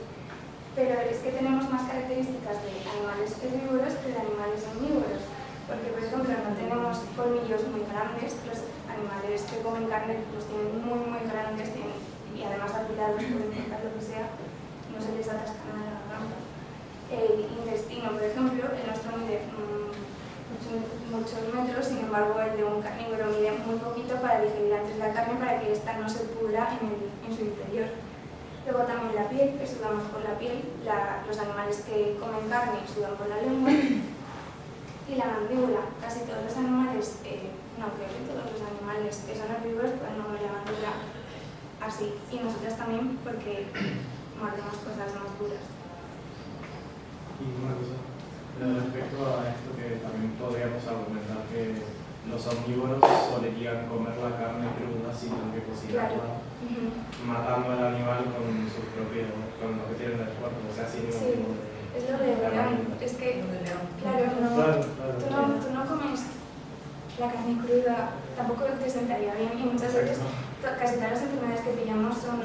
Pero es que tenemos más características de animales herbívoros que de animales omnívoros, porque por ejemplo no tenemos colmillos muy grandes, los animales que comen carne los tienen muy grandes y además afilados, pueden cortar lo que sea, no se les atasca nada en la garganta. El intestino, por ejemplo, el nuestro mide muchos metros, sin embargo el de un carnívoro mide muy poquito para digerir antes la carne para que ésta no se pudra en su interior. Luego también la piel, que sudamos por la piel, los animales que comen carne sudan por la lengua. Y la mandíbula, casi todos los animales, no creo que todos los animales que son herbívoros pueden mover la mandíbula así, y nosotras también porque mordemos cosas más duras. Y una cosa, respecto a esto que también podríamos argumentar que los omnívoros solían comer la carne cruda sin tener que cocinarla, matando al animal con lo que tienen en el cuerpo, o sea, sin ningún tipo de... Es lo de león, es que, claro, tú no comes la carne cruda, tampoco te sentaría bien, y muchas veces casi todas las enfermedades que pillamos son,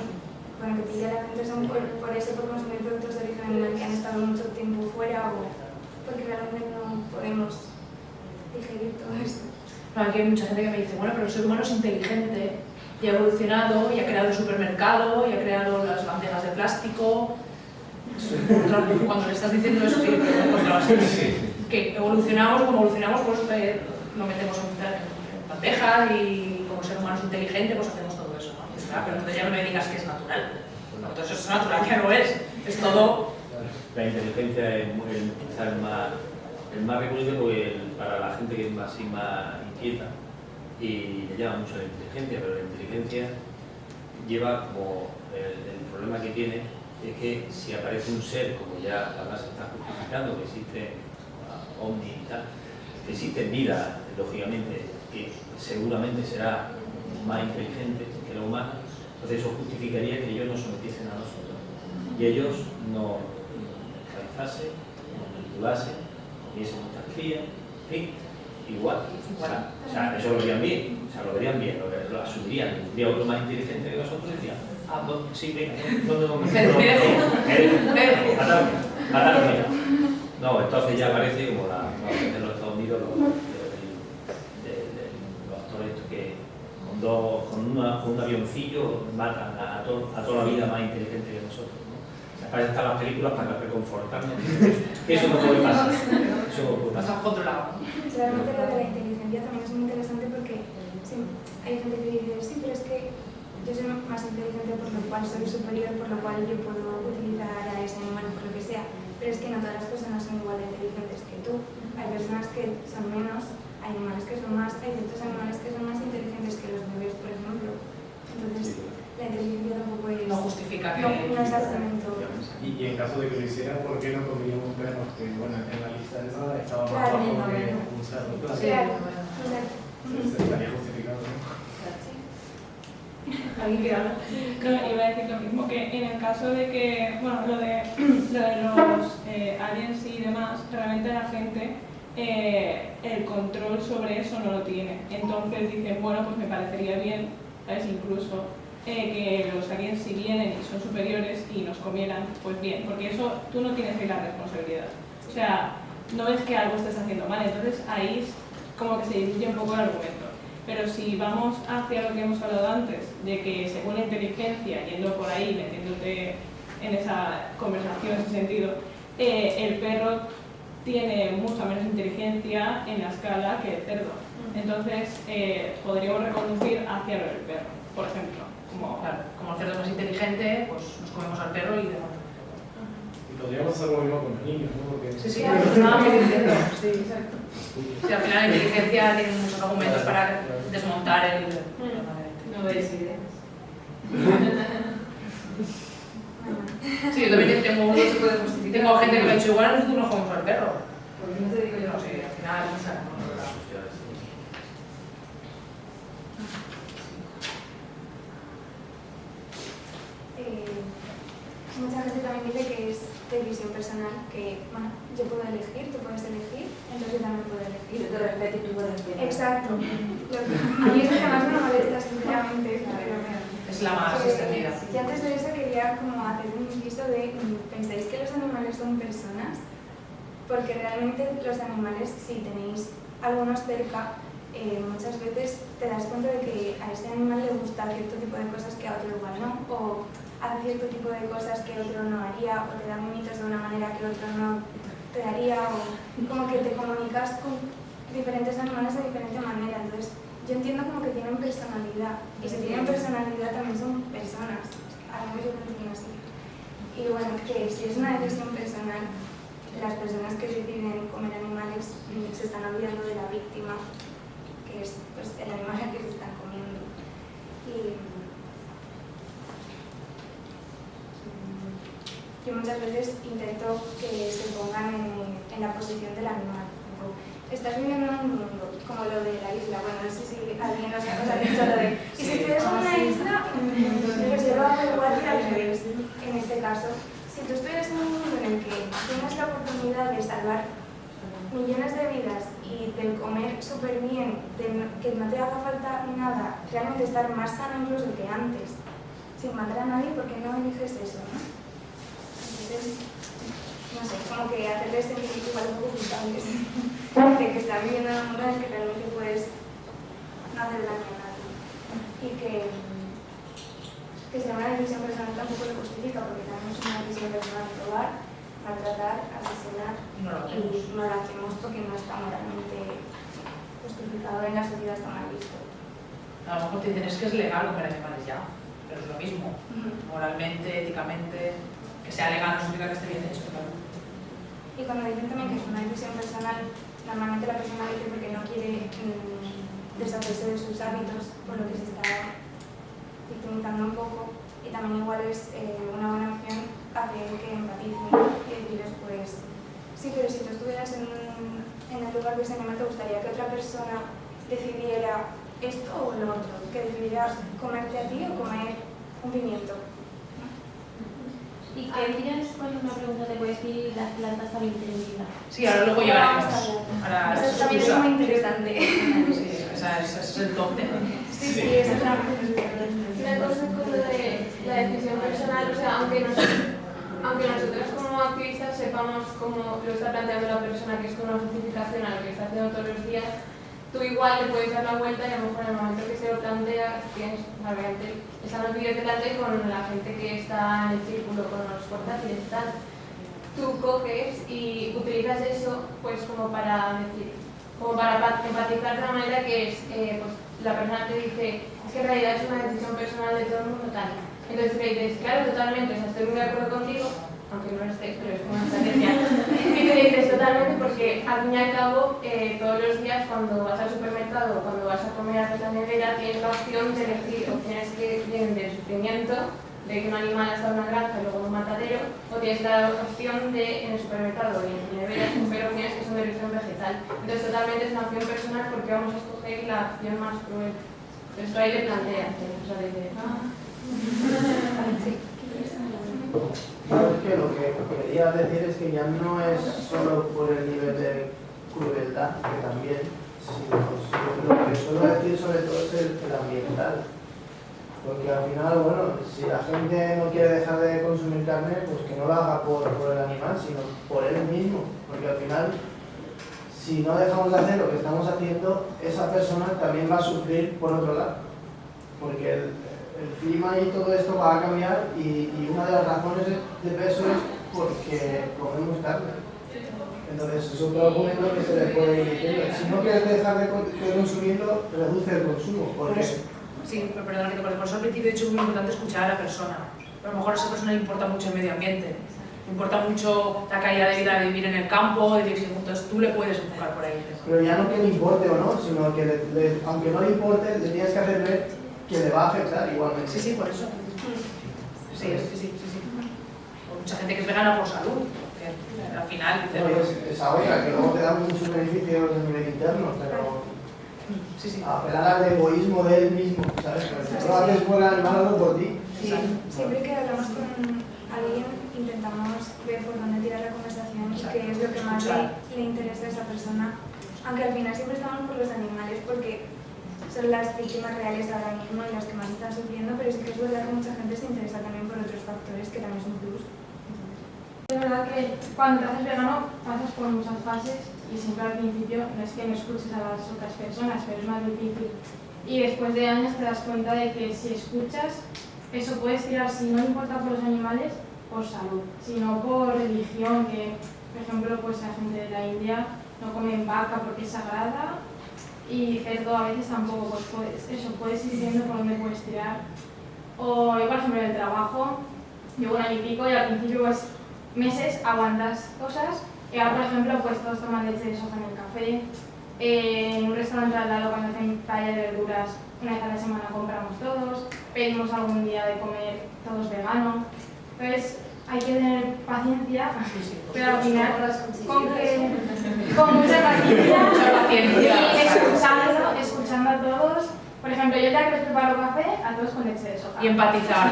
bueno, que pilla la gente son por consumir productos de origen animal que han estado mucho tiempo fuera o porque realmente no podemos digerir todo eso. No, aquí hay mucha gente que me dice, bueno, pero el ser humano es inteligente y ha evolucionado y ha creado el supermercado y ha creado las bandejas de plástico. Cuando le estás diciendo eso, sí, que evolucionamos, como evolucionamos, pues lo metemos en bandejas y como ser humano es inteligente, pues hacemos todo eso, ¿no? Pero entonces ya no me digas que es natural. No, entonces eso es natural, que no es todo... La inteligencia es quizá el más recurrente porque para la gente que es más inquieta y le llama mucho la inteligencia, pero la inteligencia lleva como el problema que tiene es que si aparece un ser, como ya además se está justificando, que existe ovni y tal, que existe vida, lógicamente, que seguramente será más inteligente que la humana, entonces eso justificaría que ellos nos sometiesen a nosotros y ellos nos esclavizasen, nos manipulasen, comiesen nuestras crías, en fin, igual. O sea, eso lo verían bien, lo asumirían. Un día otro más inteligente que nosotros decía, pues sí, venga, ¿dónde vamos? Matarme. No, entonces ya aparece como en los Estados Unidos los actores estos que con un avioncillo matan a toda la vida más inteligente que nosotros, ¿no? O sea, para estar las películas para reconfortarnos. Eso no puede pasar. Eso no puede pasar. Está controlado. Realmente lo de la inteligencia también es muy interesante porque sí, hay gente que dice, sí, pero es que yo soy más inteligente por lo cual soy superior, por lo cual yo puedo utilizar a ese animal por lo que sea. Pero es que no todas las personas son igual de inteligentes que tú. Hay personas que son menos, hay animales que son más, hay ciertos animales que son más inteligentes que los bebés, por ejemplo. Entonces, la inteligencia tampoco es... No justifica que... No exactamente. Y en caso de que lo hicieran, ¿por qué no comeríamos perros que, bueno, en la lista esa estaba más Claro, bajo que un cerdo? Claro, Claro, exacto. estaría justificado, ¿no? ¿Alguien quiere hablar? No, iba a decir lo mismo, que en el caso de que, bueno, lo de los aliens y demás, realmente la gente el control sobre eso no lo tiene. Entonces dicen, bueno, pues me parecería bien, ¿sabes? Incluso que los aliens si vienen y son superiores y nos comieran, pues bien, porque eso tú no tienes ahí la responsabilidad. O sea, no es que algo estés haciendo mal, entonces ahí es como que se diluye un poco el argumento. Pero si vamos hacia lo que hemos hablado antes, de que según la inteligencia, yendo por ahí, metiéndote en esa conversación, en ese sentido, el perro tiene mucha menos inteligencia en la escala que el cerdo. Entonces, podríamos reconducir hacia lo del perro, por ejemplo. Claro, como el cerdo es más inteligente, pues nos comemos al perro y demás. Y podríamos hacer lo mismo con los niños, ¿no? Porque... Sí, sí, lo estábamos diciendo. Sí, exacto. Sí, al final la inteligencia tiene muchos argumentos para desmontar el... No veis ideas. Sí, yo también tengo uno que se puede justificar. Tengo gente que me ha dicho, igual en el futuro no jugamos al perro. Porque no te digo yo. No sé, al final... Mucha gente también dice que es decisión personal, que bueno, yo puedo elegir, tú puedes elegir, entonces yo también puedo elegir. Yo te respeto y tú puedes respetar. Exacto. A mí es lo que más me molesta, sinceramente, pero Es la más extendida. y antes de eso quería como hacer un inciso de, ¿pensáis que los animales son personas? Porque realmente los animales, si tenéis algunos cerca, muchas veces te das cuenta de que a este animal le gusta cierto tipo de cosas que a otro igual no, o hace cierto tipo de cosas que otro no haría, o te da mimitos de una manera que otro no te daría, o como que te comunicas con diferentes animales de diferente manera. Entonces, yo entiendo como que tienen personalidad, y si tienen personalidad también son personas, al menos yo lo entiendo así. Y bueno, que si es una decisión personal, las personas que deciden comer animales se están olvidando de la víctima, que es pues, el animal al que se están comiendo. Y yo muchas veces intento que se pongan en la posición del animal. Tipo, estás viviendo en un mundo, como lo de la isla. Bueno, no sé si alguien os ha dicho lo de... Y si estuvieras en una isla, pues yo lo hago igual que al revés. En este caso, si tú estuvieras en un mundo en el que tienes la oportunidad de salvar millones de vidas y de comer súper bien, de que no te haga falta nada, realmente estar más sano incluso que antes, sin matar a nadie, ¿por qué no eliges eso, no? Entonces, no sé, como que hacerles sentir igual un poco culpables de que están viviendo en un mundo en el que realmente puedes no hacer daño a nadie. Y que sea una decisión personal tampoco lo justifica, porque también es una decisión personal robar, maltratar, asesinar, No lo y hacemos. no lo hacemos porque no está moralmente justificado en la sociedad, está mal visto. A lo mejor te dicen, es que es legal comer animales ya, pero es lo mismo. Moralmente, éticamente, que sea legal no significa que esté bien hecho, claro. Y cuando dicen también que es una decisión personal, normalmente la persona dice porque no quiere deshacerse de sus hábitos, por lo que se está victimizando un poco, y también igual es una buena opción hacer que empaticen y decirles pues sí, pero si tú estuvieras en el lugar de ese animal, ¿te gustaría que otra persona decidiera esto o lo otro? Que decidiera comerte a ti o comer un pimiento. ¿Y qué opinas cuando una pregunta te puede decir las plantas también tienen vida? Sí, ahora luego llegaremos a la Eso también es muy interesante. Sí, ese es el top tema. Sí, eso es una Una cosa con lo de la decisión personal, o sea, aunque nosotros como activistas sepamos cómo lo está planteando la persona, que es con una justificación a lo que está haciendo todos los días, tú igual le puedes dar la vuelta y a lo mejor en el momento que se lo plantea, tienes, obviamente, están los vídeos delante con la gente que está en el círculo, con los portátiles y tal. Tú coges y utilizas eso pues como para decir, como para empatizar de una manera que es, pues la persona te dice, es que en realidad es una decisión personal de todo el mundo tal. Entonces le dices, claro, totalmente, o sea, estoy muy de acuerdo contigo, aunque no lo estéis, pero es como una estrategia. Y te dices totalmente porque al fin y al cabo, todos los días cuando vas al supermercado o cuando vas a comer a la nevera, tienes la opción de elegir opciones que vienen del sufrimiento, de que un animal ha estado en una granja y luego en un matadero, o tienes la opción de, en el supermercado y en tu nevera, comprar opciones que son de origen vegetal. Entonces totalmente es una opción personal porque vamos a escoger la opción más cruel. Entonces ahí le planteas, o sea, dice, Claro, es que lo que quería decir es que ya no es solo por el nivel de crueldad, que también, sino lo que suelo decir sobre todo es el ambiental. Porque al final, bueno, si la gente no quiere dejar de consumir carne, pues que no lo haga por el animal, sino por él mismo. Porque al final, si no dejamos de hacer lo que estamos haciendo, esa persona también va a sufrir por otro lado. Porque el clima y todo esto va a cambiar y una de las razones de peso es porque comemos carne. Entonces, es otro argumento que se le puede ir diciendo. Si no quieres dejar de consumirlo, reduce el consumo. Porque sí, pero perdona que te corte. Por eso al principio he dicho que es muy importante escuchar a la persona. Pero a lo mejor a esa persona le importa mucho el medio ambiente. Le importa mucho la calidad de vida de vivir en el campo, de vivir entonces tú le puedes enfocar por ahí. Pero ya no que le importe o no, sino que aunque no le importe, le tienes que hacer ver que le va a afectar igualmente. Sí, sí, por eso. Sí. O mucha gente que es vegana por salud, que al final dice... No, esa otra, que luego te da muchos beneficios a nivel interno, pero... apelar al egoísmo de él mismo, ¿sabes? No lo haces por el animal, hazlo por ti. Sí. Siempre que hablamos con alguien intentamos ver por dónde tirar la conversación y qué es lo que más le interesa a esa persona, aunque al final siempre estamos por los animales porque son las víctimas reales ahora mismo y las que más están sufriendo, pero sí que es verdad que mucha gente se interesa también por otros factores que también es un plus. Es verdad que cuando te haces vegano pasas por muchas fases y siempre al principio no es que no escuches a las otras personas, pero es más difícil. Y después de años te das cuenta de que si escuchas, eso puedes tirar, si no importa por los animales, por salud, sino por religión, que por ejemplo pues la gente de la India no comen vaca porque es sagrada y cerdo a veces tampoco, pues puedes ir viendo por dónde puedes tirar. O yo por ejemplo en el trabajo llevo un año y pico y al principio pues meses aguantas cosas y ahora por ejemplo pues todos toman leche de soja en el café, en un restaurante al lado cuando hacen paella de verduras una vez a la semana compramos todos, pedimos algún día de comer todos vegano, entonces hay que tener paciencia, pero al final con mucha paciencia y escuchando a todos. Por ejemplo, yo ya que les preparo café, a todos con leche de soja. Y empatizar,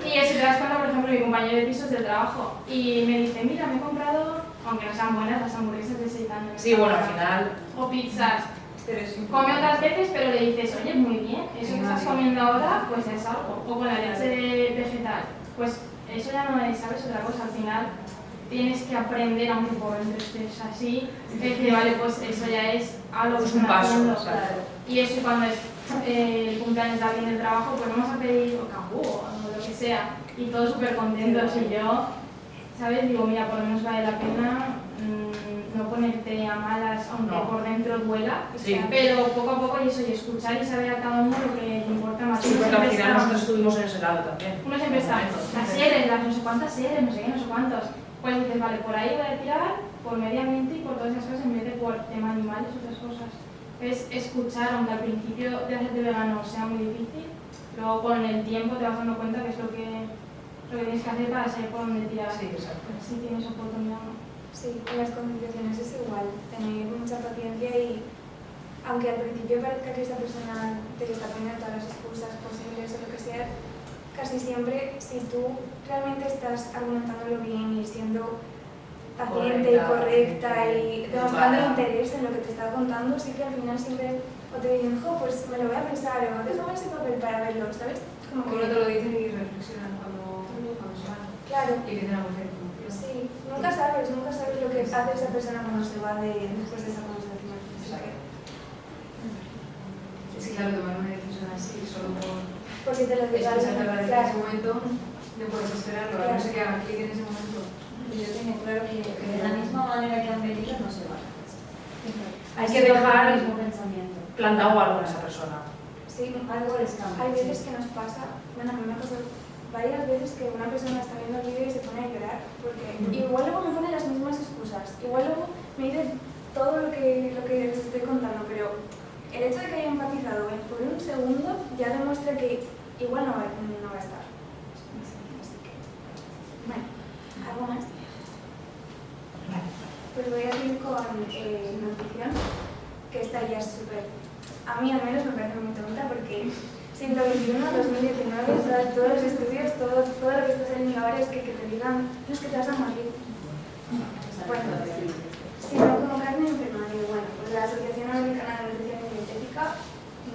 y eso te das cuenta, por ejemplo, mi compañero de piso es del trabajo y me dice, mira, me he comprado, aunque no sean buenas, las hamburguesas de seitan. Sí, bueno, al final... O pizzas. Come otras veces, pero le dices, oye, muy bien, eso que estás comiendo ahora, pues es algo. O con la leche vegetal, pues eso ya no es, ¿sabes? Otra cosa, al final tienes que aprender, aunque por dentro estés así, decir, vale, pues eso ya es algo que están haciendo, claro. Y eso cuando es el cumpleaños de alguien del trabajo, pues vamos a pedir cambú o lo que sea, y todos súper contentos, y yo, ¿sabes? Digo, mira, por lo menos vale la pena no ponerte a malas, aunque por dentro duela, pero poco a poco y escuchar y saber a cada uno lo que le importa más. Sí, porque al final nosotros estuvimos en ese lado también. Uno siempre está, las series, las no sé cuántas series, no sé qué, no sé cuántos. Pues dices, vale, por ahí voy a tirar, por medio ambiente y por todas esas cosas en vez de por tema animales y otras cosas. Es escuchar, aunque al principio de hacerte vegano sea muy difícil, luego con el tiempo te vas dando cuenta que es lo que tienes que hacer para saber por dónde tirar. Sí, exacto. Si tienes oportunidad o no. Sí, con las concienciaciones es igual, tener mucha paciencia y aunque al principio parezca que esta persona te está poniendo todas las excusas posibles o lo que sea, casi siempre si tú realmente estás argumentándolo bien y siendo paciente y correcta y demostrando interés en lo que te está contando, sí que al final siempre o te dicen, pues me lo voy a pensar o déjame ese papel para verlo, ¿sabes? Como que no te lo dicen y reflexionan cuando se van. Claro. y empiezan a coger como... Sí, nunca sabes lo que hace esa persona cuando se va después de esa conversación. Es que claro, tomar una decisión así, solo por si te lo digo, en claro. ese momento, no puedes esperarlo, a no ser que haga clic en ese momento. Yo tengo claro que de la misma manera que han venido no se van. Hay que dejar el mismo pensamiento. plantado algo en esa persona. Sí, Algo les cambia. hay veces que nos pasa, bueno, a mí me ha pasado varias veces que una persona está viendo el vídeo y se pone a llorar, porque igual luego me pone las mismas excusas, igual luego me dice todo lo que les estoy contando, pero el hecho de que haya empatizado por un segundo ya demuestra que igual no va a estar. Así que, bueno, ¿algo más? Pues voy a seguir con nutrición, que esta ya es súper, a mí al menos me parece muy tonta porque siglo XXI, 2019, todos los estudios, todo lo que está saliendo ahora es que te digan, no es que te vas a morir. Bueno, si no como carne enferma, digo, bueno, pues la Asociación Americana de Nutrición y Dietética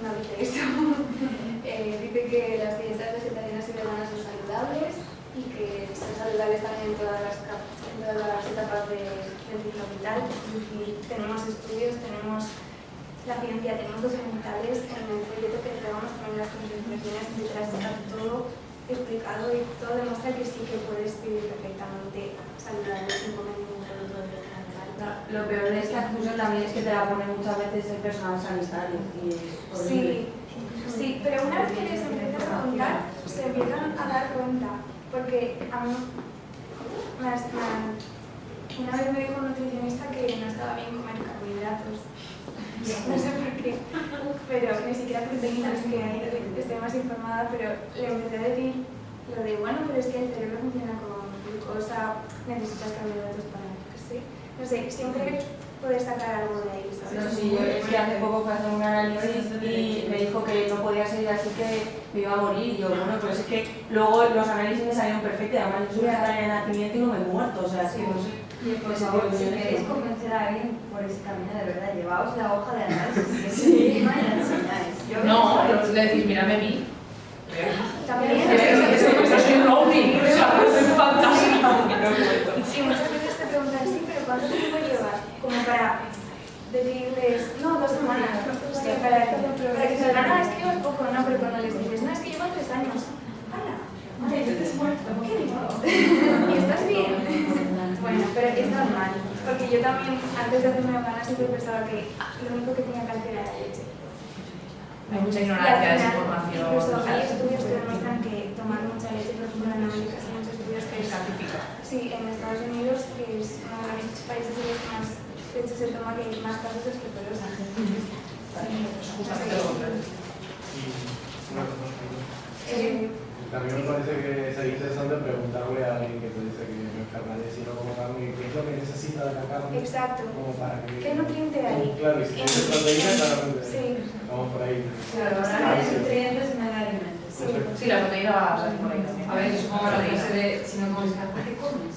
no dice eso. Dice que las dietas vegetarianas y veganas son saludables y que son saludables también en todas las etapas del ciclo vital. Y tenemos estudios, tenemos la ciencia, tenemos documentales en el folleto que entregamos también las concentraciones, detrás está todo explicado y todo demuestra que sí que puedes vivir perfectamente saludable sin comer ningún producto de animal. Lo peor de esta excusa también es que te la pone muchas veces el personal sanitario y es horrible. Sí, pero una vez que les empiezas a contar, se empiezan a dar cuenta, porque a mí una vez me dijo un nutricionista que no estaba bien comer carbohidratos. No sé por qué, pero ni siquiera proteínas, que ahí estoy más informada, pero le empecé a decir lo de, bueno, pero es que el cerebro funciona con glucosa, necesitas carbohidratos para que sí. No sé, siempre puedes sacar algo de ahí, ¿sabes? No, sí, yo es que hace poco fui a hacer un análisis y me dijo que no podía seguir así, que me iba a morir. Y yo, bueno, pero es que luego los análisis me salieron perfectos, además yo soy de nacimiento y no me he muerto, o sea, sí, no sé. Por favor, si queréis convencer a alguien por ese camino, de verdad, llevaos la hoja de análisis, que Sí. y la enseñáis. No, le decís, mírame a mí. También Yo soy un ovni, o sea, soy fantástica. sí, muchas veces te preguntan, sí, pero ¿cuánto tiempo llevas? Como para decirles, no, 2 semanas, sí, para que se digan, no, es que llevas poco, no, pero cuando les dices, no, es que llevo 3 años. ¡Hala! Ay, tú te has muerto. ¿Qué dices? ¿Y estás bien? Bueno, pero es normal, porque yo también, antes de hacerme vegana, siempre pensaba que lo único que tenía que hacer era la leche. Hay mucha ignorancia, desinformación. Incluso hay estudios que demuestran que tomar mucha leche, por ejemplo, en América, hay muchos estudios que Certifica. sí, en Estados Unidos, que es uno de los países en los que más leche se toma, que hay más casos de osteoporosis. Justamente lo contrario. Y una cosa, también me Sí. parece que sería interesante preguntarle a alguien que te dice que me enfermaré si no como carne, qué es lo que necesita de la carne. Exacto. Como para que... ¿Qué nutriente hay? Claro, y si tienes proteína, claramente. Sí. Vamos por ahí. Claro, ahora hay nutrientes y no hay alimentos. Sí. Sí, la proteína va a salir por ahí también. A ver, eso es como la frase de si no comes carne, ¿qué comes?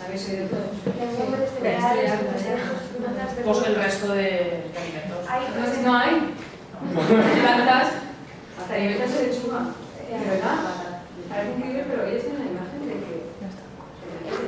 A ver, soy de todo. Legumbres, cereales, consejos, frutas, Pues el verduras. resto de alimentos. Hay No hay. Plantas, hasta alimentos de lechuga. Ya. ¿Verdad? Parece increíble, pero ellos tienen la imagen de que...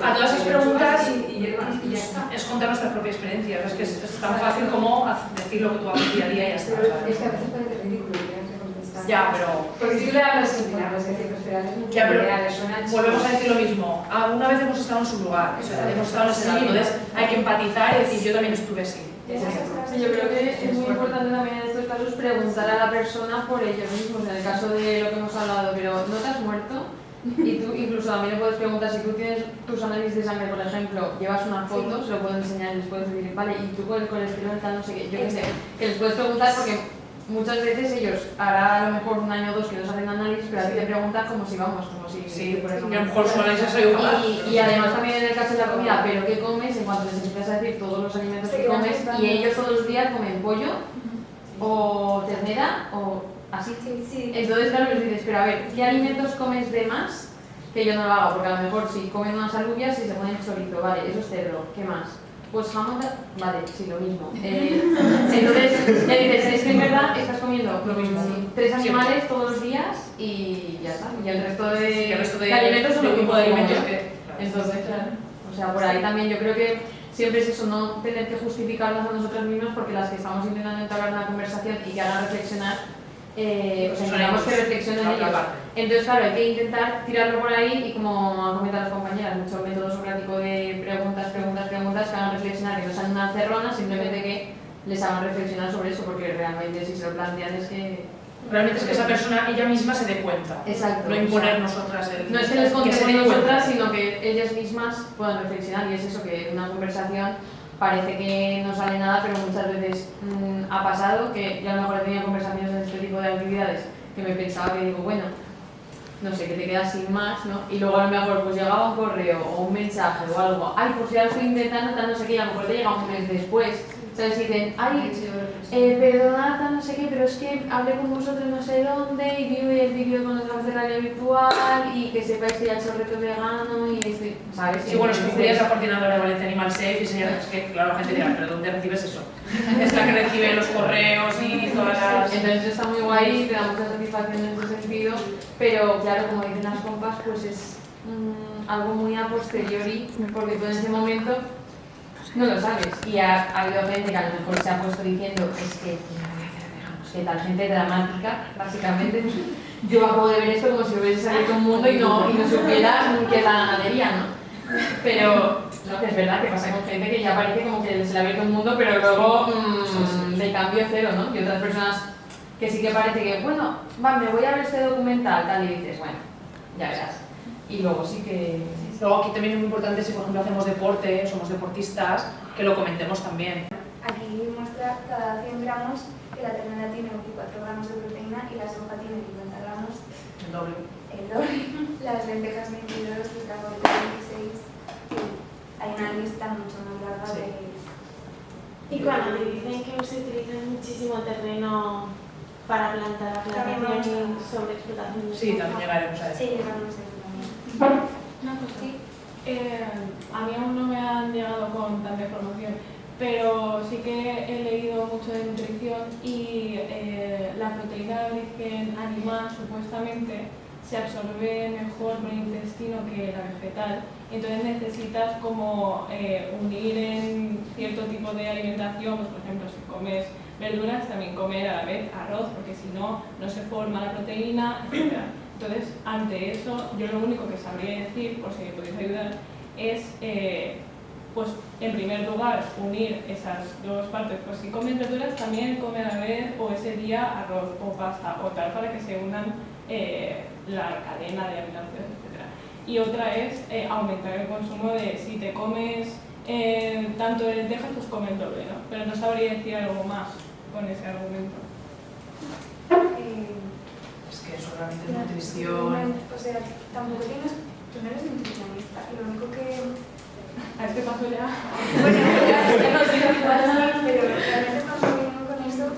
A todas esas preguntas y hierbas y ya está. es contar nuestra propia experiencia. Es que es tan fácil como decir lo que tú haces día a día y ya está. Pero ¿sabes? es que a veces parece ridículo que tengas que contestar. Ya, pero Porque si tú le hablas similar, los efectos cereales no ya, pero reales, suena volvemos a decir lo mismo. Una vez hemos estado en su lugar, o sea, hemos estado en ese lado. Entonces hay que empatizar y decir, yo también estuve así. Sí, yo creo que es muy importante también en estos casos preguntar a la persona por ellos mismos, en el caso de lo que hemos hablado, pero ¿no te has muerto? Y tú incluso también le puedes preguntar, si tú tienes tus análisis de sangre, por ejemplo, llevas una foto, se lo puedes enseñar y les puedes decir, vale, y tú con el colesterol tal, no sé qué, yo qué sé, que les puedes preguntar porque muchas veces ellos, hará a lo mejor 1 año o 2 que no se hacen análisis, pero a ti te preguntan como si vamos, como si... Sí, por ejemplo, y a lo mejor su análisis ha sido igual. y además también en el caso de la comida, pero ¿qué comes? En cuanto les empiezas a decir todos los alimentos que comes, y ellos todos los días comen pollo, o ternera, o así. Entonces, claro, les dices, pero a ver, ¿qué alimentos comes de más que yo no lo haga? Porque a lo mejor si comen unas alubias y se ponen chorizo, vale, eso es cerdo, ¿qué más? pues jamón, vale, sí, lo mismo. Entonces le dices, es que en verdad estás comiendo lo mismo, 3 animales todos los días y ya está. Y el resto de alimentos son lo mismo de alimentos que... Entonces, claro, o sea, por ahí también yo creo que siempre es eso, no tener que justificarnos a nosotras mismas porque las que estamos intentando entablar una conversación y que hagan reflexionar, o sea, intentamos que reflexionen ellos. Entonces, claro, hay que intentar tirarlo por ahí y como han comentado las compañeras, mucho método socrático de preguntas que hagan reflexionar, que no sean una cerrona, simplemente que les hagan reflexionar sobre eso, porque realmente si se lo plantean es que... Realmente es que esa persona ella misma se dé cuenta. Exacto. No imponer nosotras el... No es que les contemos nosotras, sino que ellas mismas puedan reflexionar, y es eso, que en una conversación parece que no sale nada, pero muchas veces ha pasado que yo a lo mejor he tenido conversaciones en este tipo de actividades que me pensaba que digo, bueno, no sé, que te quedas sin más, ¿no? Y luego a lo mejor pues llegaba un correo o un mensaje o algo, ay, pues ya lo estoy intentando, tal, no sé qué, y a lo mejor te llega un mes después, ¿sabes? Y dicen, ay, perdonad, tal, no sé qué, pero es que hablé con vosotros no sé dónde y vi el vídeo con otra de radio virtual y que sepáis que ya he hecho reto vegano y estoy, ¿sabes? Sí, bueno, es que Julia es la coordinadora de Valencia Animal Safe y señora, es que claro, la gente dirá, pero ¿dónde recibes eso? Es la que recibe los correos y todas las... Entonces está muy guay, te da mucha satisfacción en ese sentido, pero claro, como dicen las compas, pues es algo muy a posteriori, porque tú en ese momento no lo sabes. Y ha habido gente que a lo mejor se ha puesto diciendo, es que que tal gente dramática, básicamente. Yo acabo de ver esto como si hubiese salido un mundo y no supiera que es la ganadería, ¿no? Pero no, que es verdad que pasa con gente que ya parece como que se le ha abierto un mundo, pero luego de cambio cero, ¿no? Y otras personas que sí que parece que, bueno, va, me voy a ver este documental, tal, y dices, bueno, ya verás. Y luego sí que... Luego aquí también es muy importante, si por ejemplo hacemos deporte, somos deportistas, que lo comentemos también. Aquí muestra cada 100 gramos que la ternera tiene 24 gramos de proteína y la soja tiene 50 gramos. El doble. El doble. Las lentejas 22, los carbohidratos 26. Y hay una lista mucho más larga de... Y cuando me dicen que se utiliza muchísimo terreno para plantar la plantación y sobre explotación de Sí, también llegaremos a eso. Sí, llegaremos a eso también. Una cosa. Sí. A mí aún no me han llegado con tanta información, pero sí que he leído mucho de nutrición y la proteína de origen animal supuestamente se absorbe mejor por el intestino que la vegetal, entonces necesitas como unir en cierto tipo de alimentación, pues, por ejemplo, si comes verduras también comer a la vez arroz, porque si no, no se forma la proteína, etc. Entonces, ante eso, yo lo único que sabría decir, por si me podéis ayudar, es, pues, en primer lugar, unir esas dos partes. Pues si comes verduras, también come a la vez o ese día arroz o pasta o tal, para que se unan la cadena de aminoácidos, etc. Y otra es aumentar el consumo de, si te comes tanto de lentejas, pues come el doble, ¿no? Pero no sabría decir algo más con ese argumento. Es que eso realmente es nutrición. O sea, tampoco tienes... Tú no eres nutricionista, lo único que... ¿A este paso ya? Bueno, ya, pero realmente cuando vienen con eso...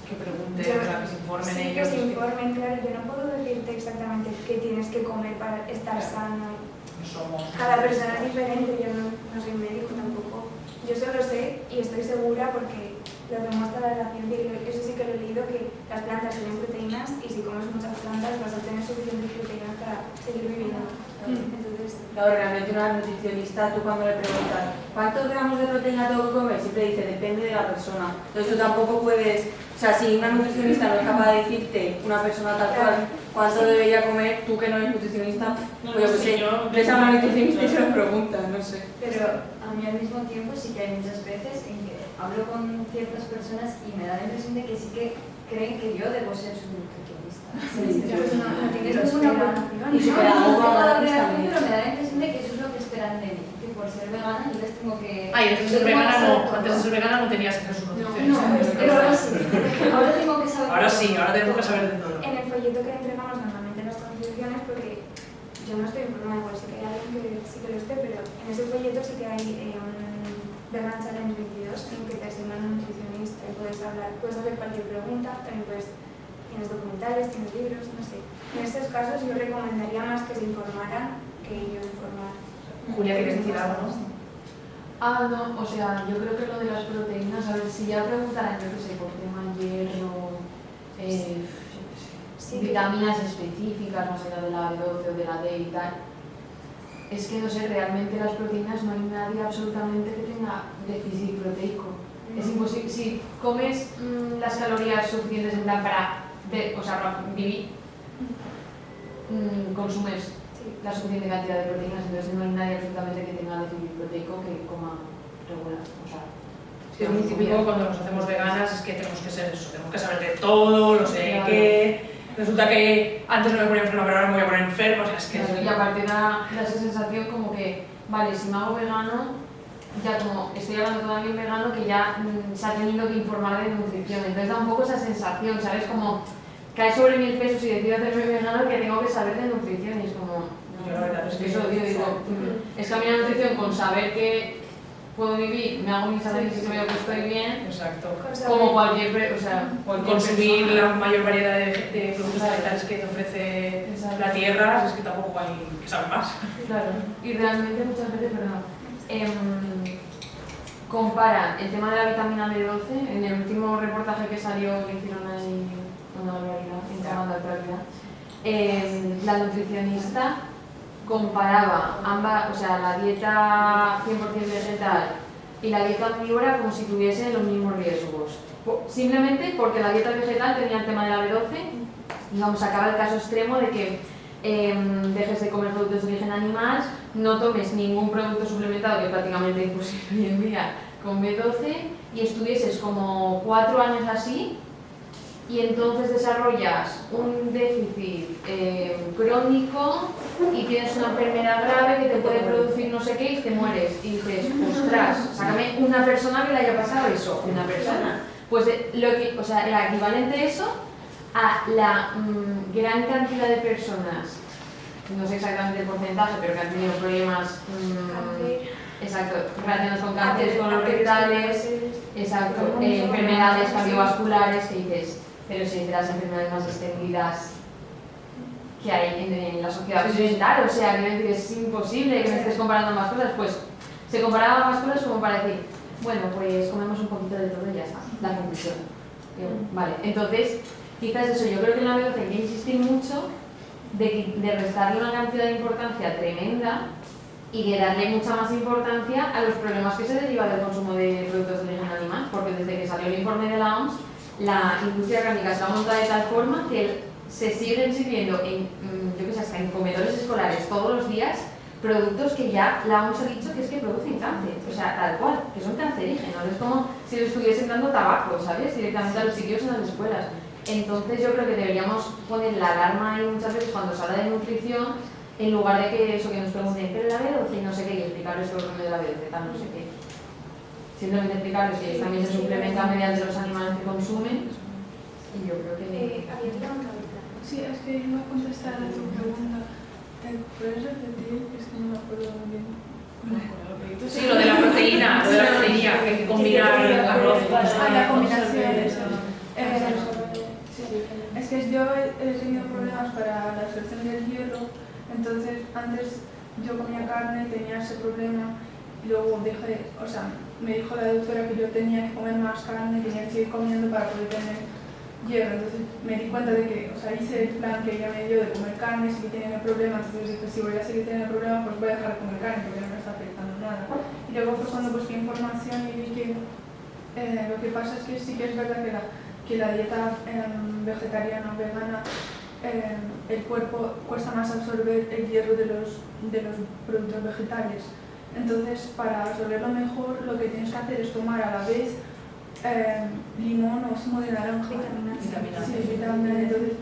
Que pregunten, que se informen sí, ellos. Que se informen, claro. Yo no puedo decirte exactamente qué tienes que comer para estar sano. No somos. Cada persona es diferente, yo no soy médico tampoco. Yo solo sé y estoy segura porque lo demuestra la ciencia y eso sí que lo he leído, que las plantas tienen proteínas y si comes muchas plantas vas a tener suficientes proteínas para seguir viviendo. Entonces, claro, realmente una nutricionista, tú cuando le preguntas ¿cuántos gramos de proteína tengo que comer? Siempre dice, depende de la persona. Entonces tú tampoco puedes, o sea, si una nutricionista no es capaz de decirte, una persona tal cual, cuánto debería comer, tú que no eres nutricionista, pues yo qué sé, ves a una nutricionista y se lo preguntas, no sé. Pero a mí al mismo tiempo sí que hay muchas veces en que hablo con ciertas personas y me da la impresión de que sí que creen que yo debo ser su nutricionista. sí, pues no tienes ninguna obligación. Y pero me da la impresión de que eso es lo que esperan de mí, que por ser vegana yo les tengo que... Ay, antes de ser vegana no tenías que ser su nutricionista. Pero ahora sí, ahora tengo que saber... Ahora tengo que saber de todo. En el folleto que entregamos normalmente en las constituciones, porque yo no estoy informada, igual sí que hay alguien que sí que lo esté, pero en ese folleto sí que hay un Vegan Challenge 22 en que te asignan un nutricionista y puedes hacer cualquier pregunta, también tienes documentales, tienes libros, no sé. En estos casos yo recomendaría más que se informaran que yo informar. Julia, ¿quieres decir algo, no? No, o sea, yo creo que lo de las proteínas, a ver, si ya preguntaran, yo qué sé, por tema hierro, vitaminas específicas, más allá de la B12 o de la D y tal, es que no sé, realmente las proteínas no hay nadie absolutamente que tenga déficit proteico. Es imposible, si comes las calorías suficientes en plan para vivir, consumes la suficiente cantidad de proteínas, entonces no hay nadie absolutamente que tenga déficit proteico que coma regular. O sea, sí, es muy típico cuando nos hacemos veganas, es que tenemos que ser eso, tenemos que saber de todo, no sé qué. Resulta que antes no me ponía enferma, pero ahora me voy a poner enferma, o sea, es que... Claro, y aparte da esa sensación como que, vale, si me hago vegano, ya como estoy hablando todavía en vegano, que ya se ha tenido que informar de nutrición, entonces da un poco esa sensación, ¿sabes? Como cae sobre mi peso si decido hacerme vegano, que tengo que saber de nutrición, y es como... Yo la verdad es que eso, tío, digo, es que a mí la nutrición con saber que puedo vivir, me hago mis análisis y veo que estoy bien. Exacto. Como cualquier, consumir la mayor variedad de productos vegetales que te ofrece la tierra, es que tampoco hay que saber más. Claro, y realmente muchas veces, comparan el tema de la vitamina B12, en el último reportaje que salió, que hicieron ahí una barbaridad, en Canadá, la nutricionista comparaba ambas, o sea, la dieta 100% vegetal y la dieta omnívora como si tuviesen los mismos riesgos. Simplemente porque la dieta vegetal tenía el tema de la B12, y vamos a acabar el caso extremo de que dejes de comer productos de origen animal, no tomes ningún producto suplementado, que es prácticamente imposible hoy en día, con B12, y estuvieses como 4 años así, y entonces desarrollas un déficit crónico y tienes una enfermedad grave que te puede producir no sé qué y te mueres. Y dices, ostras, sácame una persona que le haya pasado eso, una persona. Pues o sea, era equivalente eso a la gran cantidad de personas, no sé exactamente el porcentaje, pero que han tenido problemas relacionados con cánceres colorectales, enfermedades cardiovasculares, que dices, pero si es de las enfermedades más extendidas que hay en la sociedad occidental, o sea, quiero decir, es imposible que me estés comparando más cosas, pues se comparaban más cosas como para decir, bueno, pues comemos un poquito de todo y ya está, la conclusión. Vale, entonces, quizás eso, yo creo que en la B12 hay que insistir mucho de restarle una cantidad de importancia tremenda y de darle mucha más importancia a los problemas que se derivan del consumo de productos de origen animal, porque desde que salió el informe de la OMS, la industria cárnica se ha montado de tal forma que se siguen sirviendo hasta en comedores escolares todos los días productos que ya la OMS ha dicho que es que producen cáncer, o sea, tal cual, que son cancerígenos, es como si le estuviesen dando tabaco, ¿sabes? Directamente a los chiquillos en las escuelas. Entonces yo creo que deberíamos poner la alarma ahí muchas veces cuando se habla de nutrición, en lugar de que eso que nos pregunten, pero la B12 no sé qué, y explicarles todo el rollo de la B12, tal, no sé qué. Simplemente explicarles que también se suplementa mediante los animales que consumen, y yo creo que... Sí, es que iba a contestar a tu pregunta. ¿Puedes repetir? Es que no me acuerdo muy bien. Sí, lo de la proteína, que hay que combinar el arroz. La combinación, eso. Es que yo he tenido problemas para la absorción del hierro, entonces antes yo comía carne, tenía ese problema, y luego me dijo la doctora que yo tenía que comer más carne, tenía que seguir comiendo para poder tener hierro, entonces me di cuenta de que, hice el plan que ella me dio de comer carne, sí que tenía el problema, entonces dije, si voy a seguir teniendo el problema, pues voy a dejar de comer carne porque no me está afectando nada. Y luego fue cuando busqué información y vi que lo que pasa es que sí que es verdad que la dieta vegetariana o vegana, el cuerpo cuesta más absorber el hierro de los productos vegetales. Entonces, para absorberlo mejor, lo que tienes que hacer es tomar a la vez limón o zumo de naranja. Vitamina C. Sí, vitamina C. Entonces,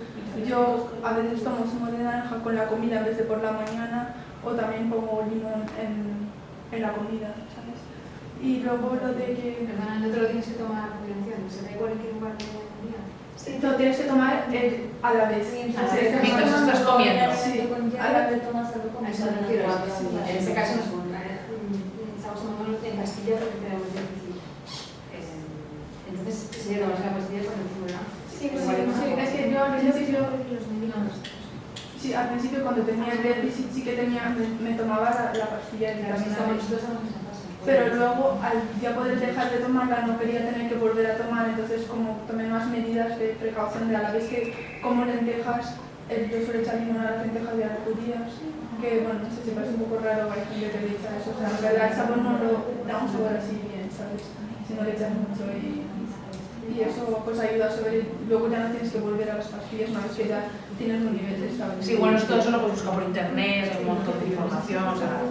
yo a veces tomo zumo de naranja con la comida en vez de por la mañana, o también pongo limón en la comida, ¿sabes? Y luego lo de que... Perdona, no te lo tienes que tomar a continuación, se da igual en qué lugar del día. Sí, lo tienes que tomar a la vez. Mientras estás comiendo. Sí, a la vez tomas algo con eso me refiero. En este caso estamos tomando en pastilla porque tenemos déficit. Entonces, si ya tomas la pastilla con el zumo, ¿no? Sí, es que yo al principio... Sí, al principio cuando tenía el déficit sí que me tomaba la pastilla de vitamina D. pero luego al ya poder dejar de tomarla no quería tener que volver a tomar, entonces como tomé más medidas de precaución de a la vez que como lentejas, yo suelo echar limón a las lentejas y a las judías, que bueno, no sé si parece un poco raro, hay gente que le echa eso, o sea, en realidad el sabor no lo da un sabor así bien, ¿sabes? Si no le echas mucho y eso pues ayuda a sobre, luego ya no tienes que volver a las pastillas una vez que ya tienes un nivel de estabilidad. Sí, bueno, todo eso lo puedes buscar por internet, hay un montón de información, o sea,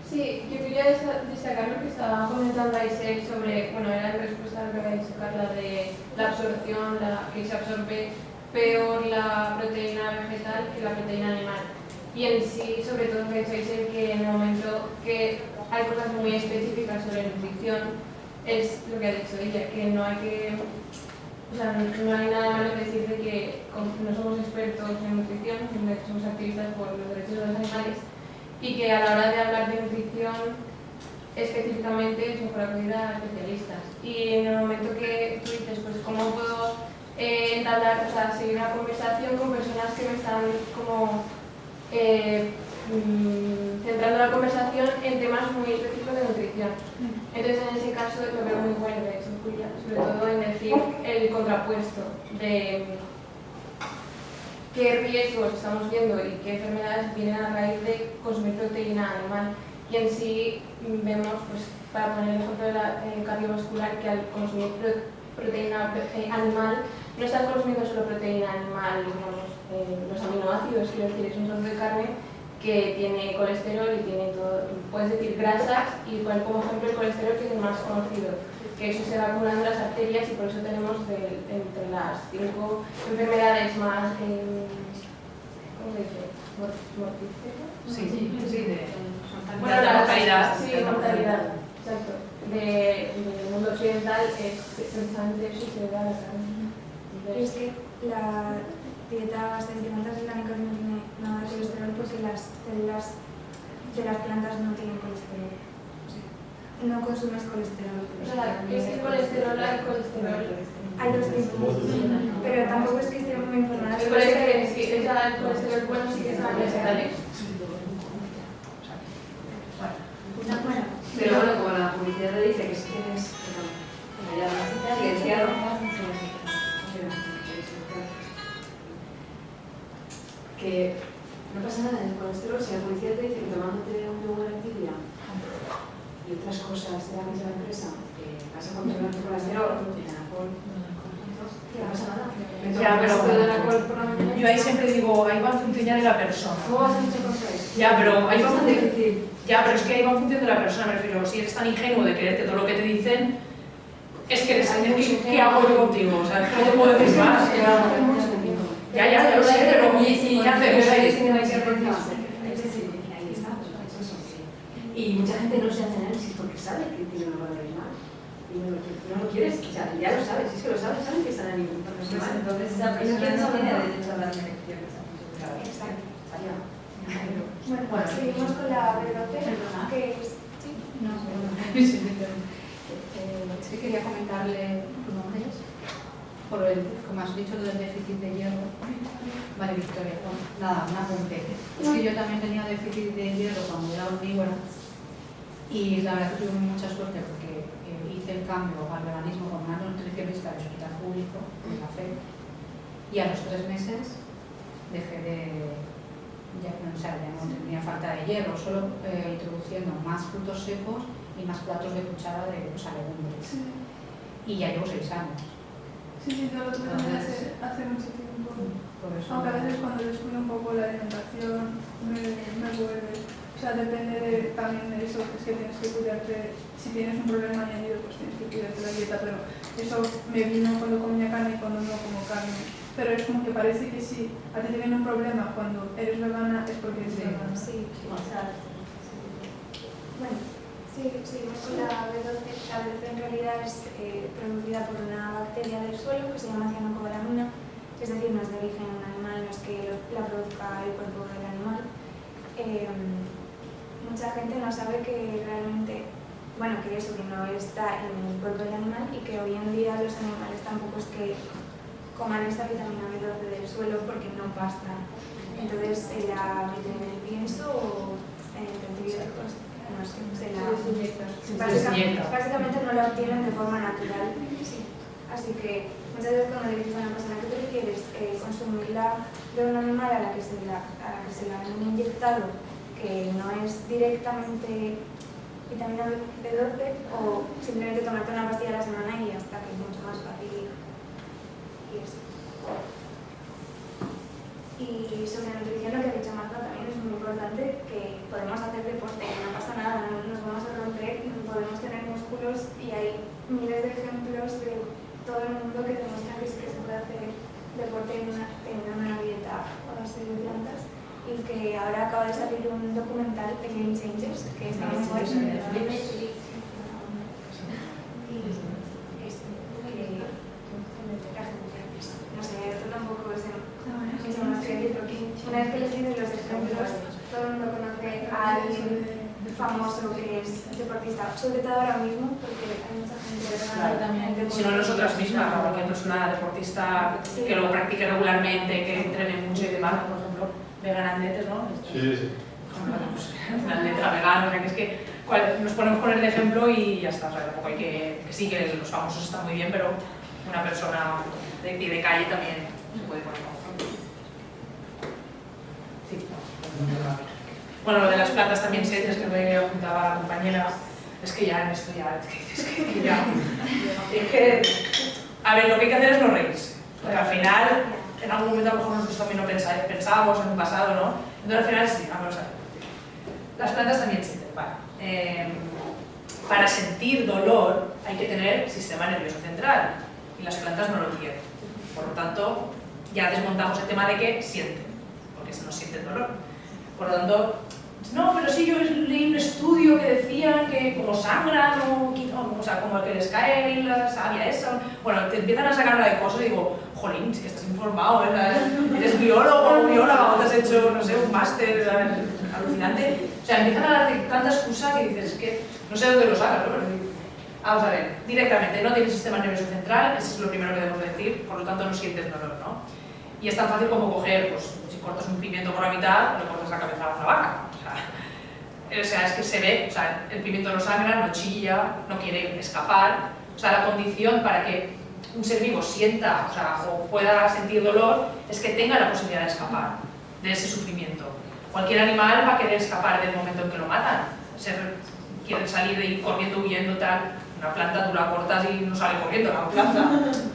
Sí, yo quería destacar lo que estaba comentando Aisel sobre, bueno, era en respuesta a lo que había dicho Carla de la absorción, que se absorbe peor la proteína vegetal que la proteína animal. Y en sí, sobre todo lo que ha dicho Aisel, que en el momento que hay cosas muy específicas sobre nutrición, es lo que ha dicho ella, que no hay que, o sea, no hay nada malo que decir de que no somos expertos en nutrición, sino que somos activistas por los derechos de los animales, y que a la hora de hablar de nutrición específicamente es mejor acudir a especialistas. Y en el momento que tú dices, pues cómo puedo entablar, o sea, seguir una conversación con personas que me están como centrando la conversación en temas muy específicos de nutrición. Entonces en ese caso lo veo muy bueno, de hecho, Julia, sobre todo en decir el contrapuesto de qué riesgos estamos viendo y qué enfermedades vienen a raíz de consumir proteína animal. Y en sí vemos, pues, para poner el ejemplo de la cardiovascular, que al consumir proteína animal no estás consumiendo solo proteína animal, digamos, los aminoácidos, quiero decir, es un trozo de carne que tiene colesterol y tiene todo, puedes decir grasas, y poner como ejemplo el colesterol, que es el más conocido, que eso se va acumulando en las arterias y por eso tenemos entre las 5 enfermedades más, ¿cómo se dice? ¿Mortíferas? sí, Bueno, la mortalidad. Sí, mortalidad, exacto. Del mundo occidental es precisamente eso y se da a la carne. Y es que la dieta sedimentada islámica no tiene nada de colesterol porque las células de las plantas no tienen colesterol. No consumes colesterol. O sea, es que colesterol hay colesterol. Hay dos tipos, pero tampoco es que esté muy informada. El colesterol bueno sí que está en vegetales. Bueno, Pero bueno, como la publicidad te dice que si tienes, que el hierro, que no pasa nada en el colesterol, si la publicidad te dice que tomándote un yogur en tibia y otras cosas de la misma empresa vas a controlar tu colesterol, el alcohol, no pasa nada. Ya, pero yo ahí siempre digo, ahí va en función ya de la persona. ¿Cómo vas a hacer cosas? Ya, pero ahí va en bastante función. difícil. Ya, pero es que ahí va en función de la persona, me refiero. Si eres tan ingenuo de creerte todo lo que te dicen, es que eres ¿qué hago yo contigo? O sea, no te puedo decir más. Ya lo sé, pero ¿qué hacemos ahí? Y mucha gente no se hace análisis porque sabe que tiene unos valores mal. Y no lo quieres, o sea, ya lo sabes, es que lo sabes, saben que están alimentando mal. Entonces esa persona no tiene derecho a dar lecciones. exacto. Bueno, Bueno, seguimos con la B12, que es... No, es que quería comentarle por el, como has dicho, del déficit de hierro. Vale, Victoria, nada, un apunte. Es que yo también tenía déficit de hierro cuando era omnívora y la verdad que tuve mucha suerte porque hice el cambio al veganismo con una nutricionista del hospital público, de la FED, y a los 3 meses dejé de... ya no tenía falta de hierro, solo introduciendo más frutos secos y más platos de cuchara de legumbres. Y ya llevo 6 años. Sí, yo lo tuve hace mucho tiempo. Por eso, Aunque a veces cuando descuido un poco la alimentación me vuelve. O sea, depende también de eso, es que tienes que cuidarte. Si tienes un problema añadido, pues tienes que cuidarte la dieta, pero eso me vino cuando comía carne y cuando no como carne. Pero es como que parece que si a ti te viene un problema cuando eres vegana es porque eres vegana. Sí. Bueno, seguimos con la B12. La B12 en realidad es producida por una bacteria del suelo que se llama cianocobalamina, es decir, no es de origen animal, no es que la produzca el cuerpo del animal. Mucha gente no sabe que realmente, bueno, que eso, que no está en el cuerpo del animal y que hoy en día los animales tampoco es que coman esta vitamina B12 del suelo porque no basta. Entonces la meten en el pienso o en antibióticos. no sé, inyecta. básicamente no la obtienen de forma natural. Sí. Así que muchas veces cuando le dices a una persona que prefieres consumirla de un animal a la que se la han inyectado, que no es directamente vitamina B12, o simplemente tomarte una pastilla a la semana y hasta que es mucho más fácil y eso. Y sobre la nutrición, lo que ha dicho Marta también es muy importante, que podemos hacer deporte, que no pasa nada, no nos vamos a romper, podemos tener músculos y hay miles de ejemplos de todo el mundo que demuestran que se puede hacer deporte en una dieta a base de plantas, y que ahora acaba de salir un documental de Game Changers que está muy bueno. No sé, esto tampoco es mucho más que decir, porque una vez que les dices los ejemplos, todo el mundo conoce a alguien famoso que es deportista, sobre todo ahora mismo, porque hay mucha gente Si no nosotras mismas, ¿no? Cualquier persona deportista que lo practique regularmente, que entrene mucho y demás, por ejemplo, veganandetes, ¿no? Sí. Una atleta vegana, o sea, que es que nos podemos poner de ejemplo y ya está. O sea, tampoco hay que sí, que los famosos están muy bien, pero una persona de calle también se puede poner como ejemplo. Sí. Bueno, lo de las plantas también sientes que me apuntaba la compañera, es que ya en esto ya, es que, a ver, lo que hay que hacer es no reírse, porque al final, en algún momento a lo mejor nosotros también lo pensábamos en un pasado, ¿no? Entonces al final sí, vamos a ver. Las plantas también sienten, vale. Para sentir dolor hay que tener sistema nervioso central, y las plantas no lo tienen. Por lo tanto, ya desmontamos el tema de que sienten, porque no sienten dolor. Por lo tanto, no, pero sí, yo leí un estudio que decía que como sangran o sea, como que les cae la savia esa, bueno, te empiezan a sacar una de cosas y digo, jolín, si que estás informado, ¿verdad? Eres biólogo o bióloga o te has hecho, no sé, un máster alucinante. O sea, empiezan a darte tanta excusa que dices, es que no sé dónde lo sacas, ¿no? Vamos a ver, directamente, no tienes sistema nervioso central, eso es lo primero que debemos decir, por lo tanto no sientes dolor, ¿no? Y es tan fácil como coger, pues, si cortas un pimiento por la mitad, le cortas la cabeza a una vaca. O sea, es que se ve, o sea, el pimiento no sangra, no chilla, no quiere escapar. O sea, la condición para que un ser vivo sienta, o sea, o pueda sentir dolor, es que tenga la posibilidad de escapar de ese sufrimiento. Cualquier animal va a querer escapar del momento en que lo matan. Quieren salir de ir corriendo, huyendo, tal. Una planta tú la cortas y no sale corriendo la planta.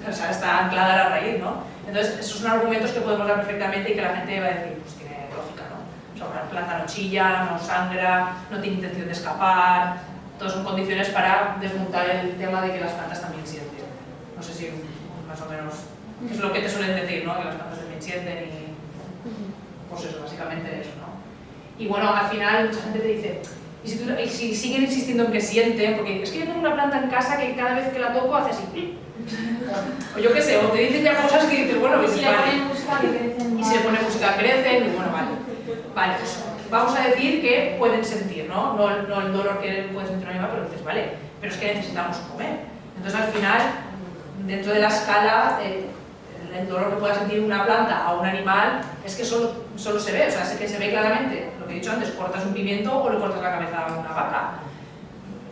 O sea, está anclada a la raíz, ¿no? Entonces, esos son argumentos que podemos dar perfectamente y que la gente va a decir, pues tiene lógica, ¿no? O sea, una planta no chilla, no sangra, no tiene intención de escapar. Todas son condiciones para desmontar el tema de que las plantas también sienten. No sé si más o menos, que es lo que te suelen decir, ¿no? Que las plantas también sienten y... Pues eso, básicamente eso, ¿no? Y bueno, al final mucha gente te dice, y si siguen insistiendo en que sienten, porque es que yo tengo una planta en casa que cada vez que la toco hace así, o yo qué sé, o te dicen ya cosas que dices, bueno, y si le ponen música crecen, y si le ponen música crecen, y bueno, vale, pues vamos a decir que pueden sentir, ¿no? No el dolor que puede sentir un animal, pero dices, vale, pero es que necesitamos comer. Entonces al final, dentro de la escala, el dolor que pueda sentir una planta a un animal es que solo se ve, o sea, es que se ve claramente, lo que he dicho antes, cortas un pimiento o le cortas la cabeza a una vaca.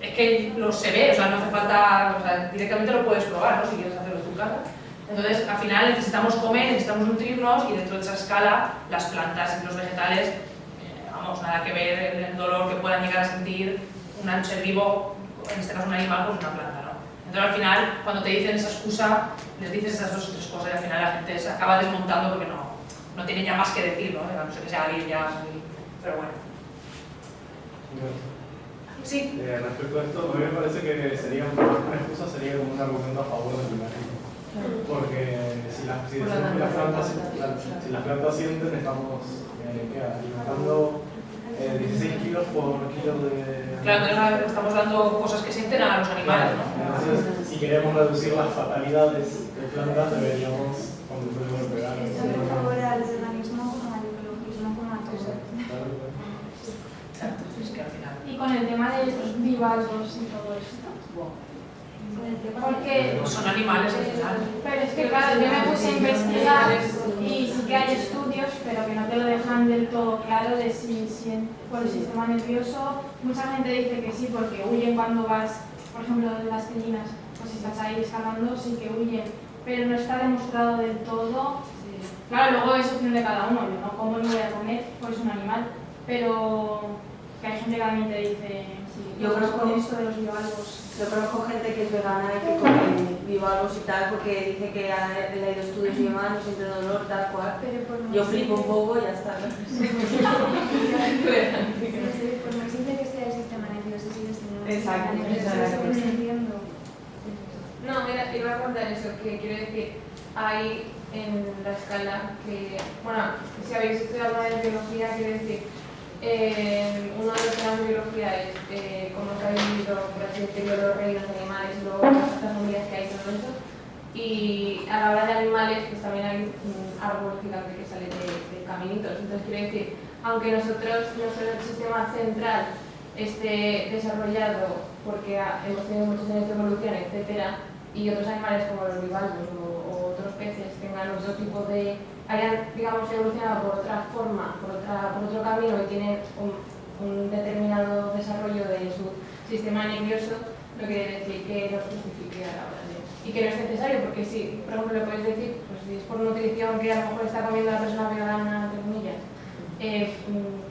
Es que se ve, o sea, no hace falta, o sea, directamente lo puedes probar, ¿no? Si quieres hacerlo en tu casa. Entonces, al final necesitamos comer, necesitamos nutrirnos y dentro de esa escala, las plantas y los vegetales, vamos, nada que ver el dolor que puedan llegar a sentir un ser vivo, en este caso un animal, pues una planta, ¿no? Entonces, al final, cuando te dicen esa excusa, les dices esas dos o tres cosas y al final la gente se acaba desmontando porque no tiene ya más que decir, ¿no? No sé que sea alguien ya, pero bueno. Sí. Respecto a esto, a mí me parece que sería una excusa, sería como un argumento a favor del animalismo. Porque si las plantas sienten, estamos alimentando 16 kilos por kilo de... Claro, entonces estamos dando cosas que sienten a los animales, ¿no? Entonces, si queremos reducir las fatalidades de plantas, deberíamos conducirnos a veganos. Esto me favorece al veganismo como al ecologismo como a todo. Exacto, es que al final... Y con el tema de los bivalvos y todo esto. Porque son animales al final. Pero es que claro, yo me puse a investigar y sí que hay estudios ellos, pero que no te lo dejan del todo claro de si por el sistema nervioso. Mucha gente dice que sí, porque huyen cuando vas, por ejemplo, de las teninas, pues si estás ahí escalando, sí que huyen, pero no está demostrado del todo. Claro, luego es opción de cada uno, yo no como ni voy a comer, pues es un animal, pero que hay gente que también te dice, sí, yo conozco esto de los bivalvos. Yo conozco gente que es vegana y que come bivalvos y tal, porque dice que ha leído estudios y demás, no siente dolor, tal cual. Yo flipo un poco y ya está. Por muy simple que sea el sistema nervioso, sigue siendo un Exacto, sistema nervioso, exacto. entiendo. No, mira, iba a contar eso, que quiero decir, hay en la escala que, bueno, si habéis estudiado algo de biología, quiero decir, uno de los temas de biología es cómo se ha vivido, por así decirlo, los reinos animales, luego las familias que hay, todo eso. Y a la hora de animales, pues también hay un árbol gigante que sale de caminitos. Entonces, quiero decir, aunque nosotros, nuestro sistema central esté desarrollado porque hemos tenido muchos años de evolución, etcétera, y otros animales como los bivalvos o otros peces tengan otro tipo de, hayan, digamos, evolucionado por otra forma, por otro camino y tienen un determinado desarrollo de su sistema nervioso, no quiere decir que no justifique a la hora de... Y que no es necesario, porque sí, por ejemplo, le puedes decir, pues si es por nutrición que a lo mejor está comiendo la persona vegana, entre comillas,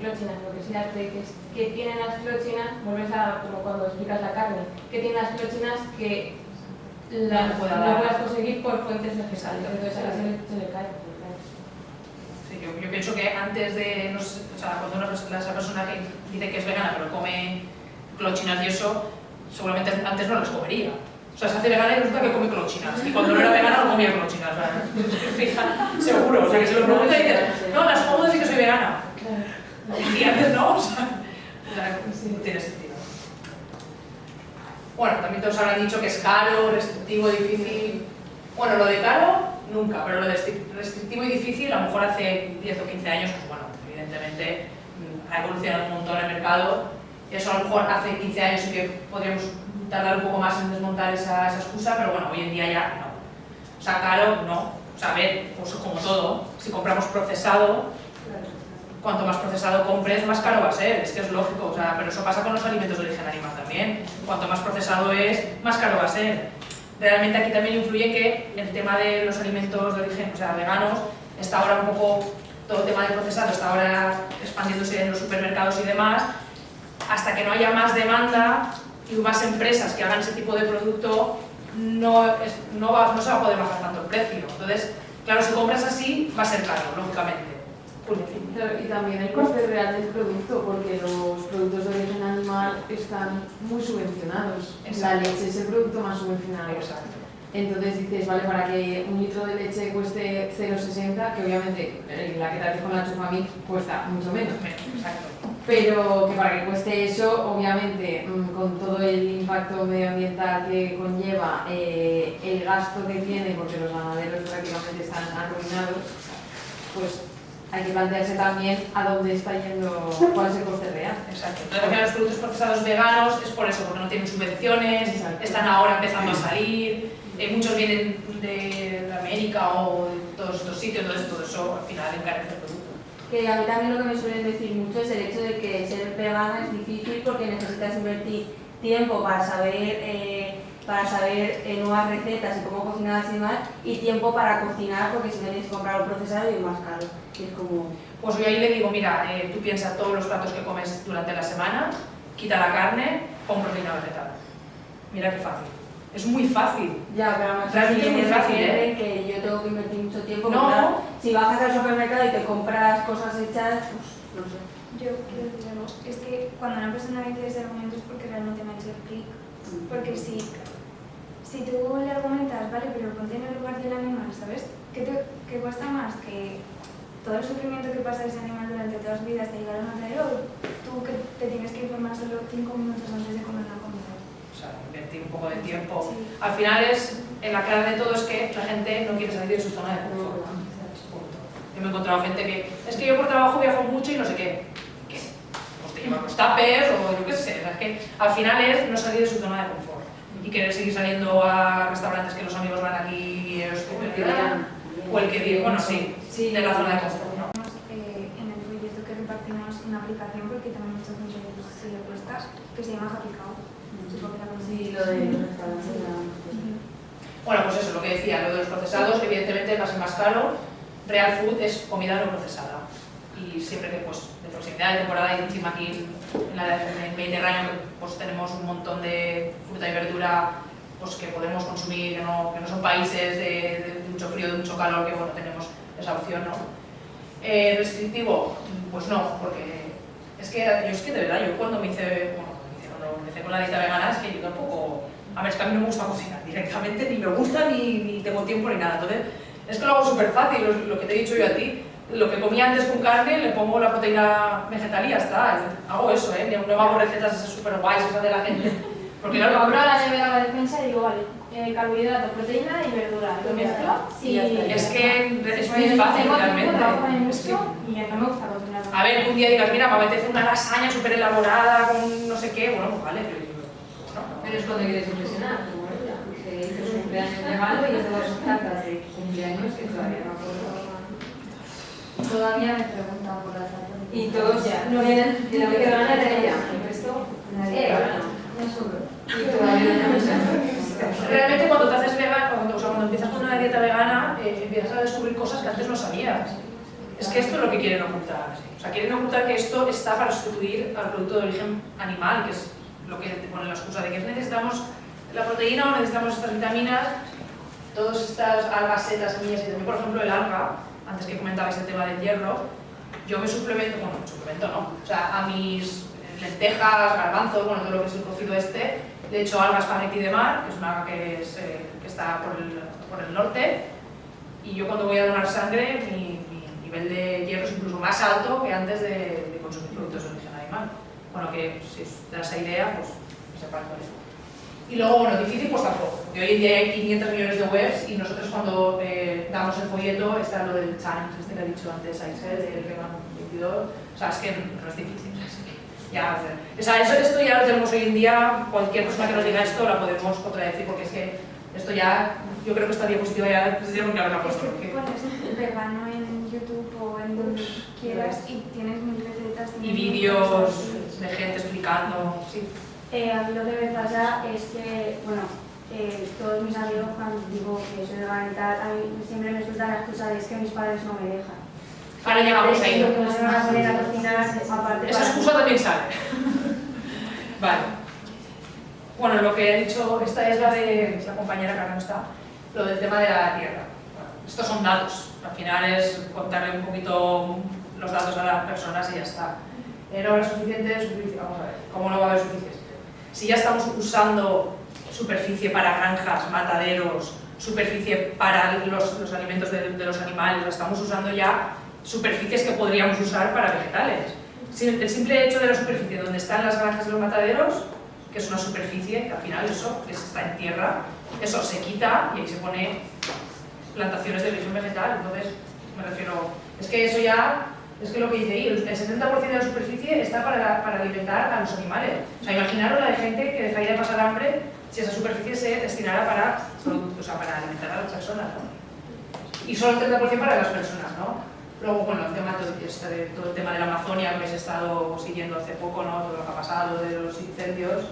clochinas, lo que sea, que tienen las clochinas, vuelves a, como cuando explicas la carne, que tienen las clochinas que no puedas conseguir por fuentes vegetales, entonces a la se le cae. Sí, yo pienso que antes de, no sé, o sea, cuando esa persona que dice que es vegana pero come clochinas y eso, seguramente antes no las comería. O sea, se hace vegana y resulta que come clochinas. Y cuando no era vegana no comía clochinas. O sea, fija, seguro. O sea, que se lo pregunta y dice, no, las como decir que soy vegana. Y antes no, o sea, no tiene sentido. Bueno, también todos habrán dicho que es caro, restrictivo, difícil. Bueno, lo de caro, nunca, pero lo de restrictivo y difícil, a lo mejor hace 10 o 15 años, pues bueno, evidentemente ha evolucionado un montón el mercado. Eso a lo mejor hace 15 años sí que podríamos tardar un poco más en desmontar esa excusa, pero bueno, hoy en día ya no. O sea, caro, no. O sea, a ver, pues como todo, si compramos procesado, cuanto más procesado compres, más caro va a ser, es que es lógico, o sea, pero eso pasa con los alimentos de origen animal también. Cuanto más procesado es, más caro va a ser. Realmente aquí también influye que el tema de los alimentos de origen, o sea, veganos, está ahora un poco, todo el tema de procesado está ahora expandiéndose en los supermercados y demás, hasta que no haya más demanda y más empresas que hagan ese tipo de producto, no se va a poder bajar tanto el precio. Entonces, claro, si compras así, va a ser caro, lógicamente. Claro, y también el coste real del producto, porque los productos de origen animal están muy subvencionados. La leche es el producto más subvencionado. Exacto. Entonces dices, vale, para que un litro de leche cueste 0,60, que obviamente la que te haces con la Chufamix cuesta mucho menos. Exacto. Pero que para que cueste eso, obviamente, con todo el impacto medioambiental que conlleva, el gasto que tiene, porque los ganaderos prácticamente están arruinados, pues hay que plantearse también a dónde está yendo, cuál es el coste real. Exacto. Entonces, los productos procesados veganos es por eso, porque no tienen subvenciones, exacto, están ahora empezando a salir, muchos vienen de América o de todos estos sitios, entonces todo eso al final encarece el producto. Que a mí también lo que me suelen decir mucho es el hecho de que ser vegana es difícil porque necesitas invertir tiempo para saber nuevas recetas y cómo cocinar y demás, y tiempo para cocinar porque si no tienes que comprar un procesado y es más caro. Y es como... Pues yo ahí le digo, mira, tú piensas todos los platos que comes durante la semana, quita la carne, pon proteína vegetal. Mira qué fácil. Es muy fácil. Ya, pero aún así realmente es muy fácil, que yo tengo que invertir mucho tiempo. No. Claro, si bajas al supermercado y te compras cosas hechas, pues no sé. Yo quiero decir algo, es que cuando una persona dice ese argumento es porque realmente me ha hecho el clic. Porque si tú le argumentas, vale, pero ponte en el lugar del animal, ¿sabes? ¿Qué cuesta más? Que todo el sufrimiento que pasa ese animal durante toda su vida hasta llegar a matadero, tú que te tienes que informar solo 5 minutos antes de comer la comida. O sea, invertir un poco de tiempo. Sí. Al final en la cara de todo es que la gente no quiere salir de su zona de confort. Yo me he encontrado gente que, es que yo por trabajo viajo mucho y no sé qué. ¿Qué? Pues te llevan los tapers o yo qué sé. O sea, es que al final es no salir de su zona de confort. Y querer seguir saliendo a restaurantes que los amigos van aquí y ellos o el que diga, bueno, sí, de la zona de confort, ¿no? procesados, evidentemente va a ser más caro. Real food es comida no procesada. Y siempre que pues, de proximidad de temporada y encima aquí en el Mediterráneo pues, tenemos un montón de fruta y verdura pues, que podemos consumir, que no son países de mucho frío, de mucho calor, que bueno, tenemos esa opción, ¿no? ¿Restrictivo? Pues no, porque es que de verdad, yo cuando empecé con la dieta vegana, es que yo tampoco... A ver, es que a mí no me gusta cocinar directamente, ni me gusta, ni tengo tiempo ni nada. Entonces, es que lo hago súper fácil, lo que te he dicho yo a ti. Lo que comía antes con carne, le pongo la proteína vegetal y ya está. Hago eso, no hago recetas esas súper guays, esas de la gente. Porque claro, abro la nevera la despensa y digo, vale, carbohidratos, proteína y verdura. Lo mezclo y ya está. Es que es muy fácil realmente. Y no me gusta cocinar. A ver, un día digas, mira, me apetece una lasaña súper elaborada con no sé qué, bueno, pues vale, pero es cuando quieres impresionar, como ella, que hizo su cumpleaños regalo y todas sus cartas de cumpleaños que todavía no acuerdo. Todavía me preguntan por las cartas. Y todos ya, no vienen, y la única gana era ella, el resto, nadie no sobro. Y todavía no se realmente cuando te haces vegano, cuando empiezas con una dieta vegana, empiezas a descubrir cosas que antes no sabías. Es que esto es lo que quieren ocultar. O sea, quieren ocultar que esto está para sustituir al producto de origen animal, que es lo que te ponen la excusa de que necesitamos la proteína o necesitamos estas vitaminas, todas estas algas, setas, semillas y también, por ejemplo, el alga, antes que comentabais el tema del hierro, yo me suplemento, no, o sea, a mis lentejas, garbanzos, bueno, todo lo que es el cocido le echo alga espagueti de mar, que es una alga que está por el norte, y yo cuando voy a donar sangre, mi nivel de hierro es incluso más alto que antes de consumir productos de origen animal. Bueno, que si os da esa idea, pues sepáis cuál es. Y luego, bueno, difícil pues tampoco, porque hoy en día hay 500 millones de webs y nosotros cuando damos el folleto está lo del challenge, que ha dicho antes Aisel, del Vegan 22, o sea, es que no es difícil, ya, o sea, esto ya lo tenemos hoy en día, cualquier persona que nos diga esto la podemos contradecir, porque es que esto ya, yo creo que esta diapositiva ya tendríamos que haberla puesto. Pones vegano en YouTube o en donde quieras y tienes mil recetas. Y vídeos de gente explicando, sí. A mí lo que me pasa es que, bueno, todos mis amigos cuando digo que soy vegana y tal, a mí siempre me sueltan la excusa de es que mis padres no me dejan. Ahora llegamos ahí. Lo que no se van a poner a cocinar, aparte. Esa excusa también sale. Vale. Bueno, lo que he dicho, esta es la de la compañera que ahora no está, lo del tema de la tierra. Bueno, estos son datos, al final es contarle un poquito los datos a las personas y ya está. ¿No habrá suficiente? Vamos a ver, ¿cómo no va a haber suficiente? Si ya estamos usando superficie para granjas, mataderos, superficie para los alimentos de los animales, estamos usando ya superficies que podríamos usar para vegetales. El simple hecho de la superficie donde están las granjas y los mataderos, que es una superficie, que al final eso, que está en tierra, eso se quita y ahí se pone plantaciones de origen vegetal. Entonces, me refiero, es que eso ya, es que lo que dice ahí, el 70% de la superficie está para alimentar a los animales. O sea, imaginaros la de gente que dejaría de pasar hambre si esa superficie se destinara para productos, o sea, para alimentar a las personas, ¿no? Y solo el 30% para las personas, ¿no? Luego, bueno, el tema, todo el tema de la Amazonia, que habéis estado siguiendo hace poco, ¿no? Todo lo que ha pasado, de los incendios.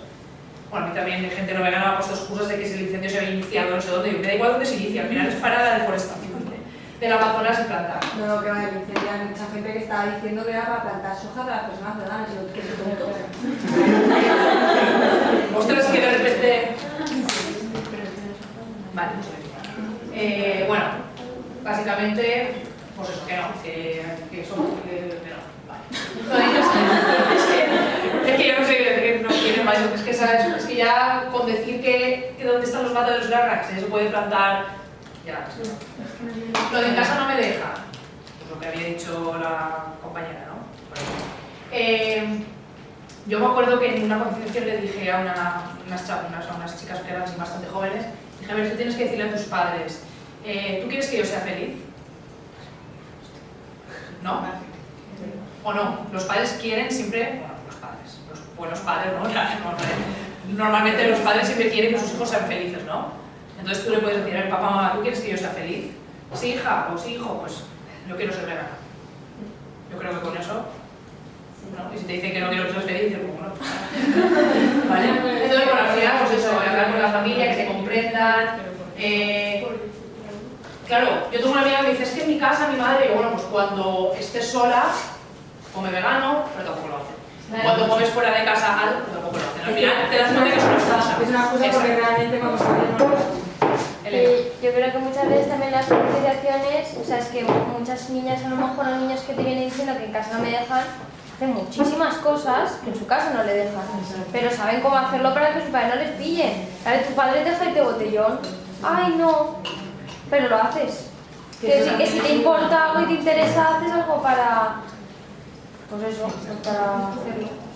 Bueno, a mí también hay gente no vegana me ha puesto excusas de que si el incendio se había iniciado, no sé dónde, me da igual dónde se inicia, al final es para la deforestación del Amazonas y plantar. No, que va, el incendio, hay mucha gente que estaba diciendo que era para plantar soja para las personas veganas, y yo, ¿qué es tonto? Ostras, que de repente... Vale, bueno, básicamente... Pues eso, que no, que somos, que no, vale. Es que yo no sé, que no quieren más, es que ya con decir que dónde están los mataderos de las granjas, se puede plantar, ya, lo de en casa no me deja, pues lo que había dicho la compañera, ¿no? Yo me acuerdo que en una concienciación le dije a unas chicas que eran así bastante jóvenes, dije, a ver, tú tienes que decirle a tus padres, ¿tú quieres que yo sea feliz? ¿No? ¿O no? Los padres quieren siempre, bueno, los padres, los buenos padres, ¿no? Normalmente los padres siempre quieren que sus hijos sean felices, ¿no? Entonces tú le puedes decir, a ver, papá, mamá, ¿tú quieres que yo sea feliz? Sí, hija, o sí, hijo, pues yo quiero ser vegana. Yo creo que con eso, ¿no? Y si te dicen que no quiero que seas feliz, dices, bueno, ¿vale? Entonces, bueno, al final, pues eso, hablar con la familia, que se comprendan. claro, yo tengo una amiga que me dice, es que en mi casa mi madre, y bueno, pues cuando estés sola, come vegano, pero tampoco lo hace. Cuando comes fuera de casa algo, pero tampoco lo hacen. Al final te das cuenta que es una excusa. Es una excusa porque realmente cuando salen no lo hacen. Yo creo que muchas veces también las conciliaciones, o sea, es que muchas niñas, a lo mejor o niños que te vienen diciendo que en casa no me dejan, hacen muchísimas cosas que en su casa no le dejan, pero saben cómo hacerlo para que sus padres no les pillen. ¿Sabes? Tu padre te deja irte botellón, ay no, pero lo haces. Que si te importa algo y te interesa, haces algo para, pues eso, para hacerlo.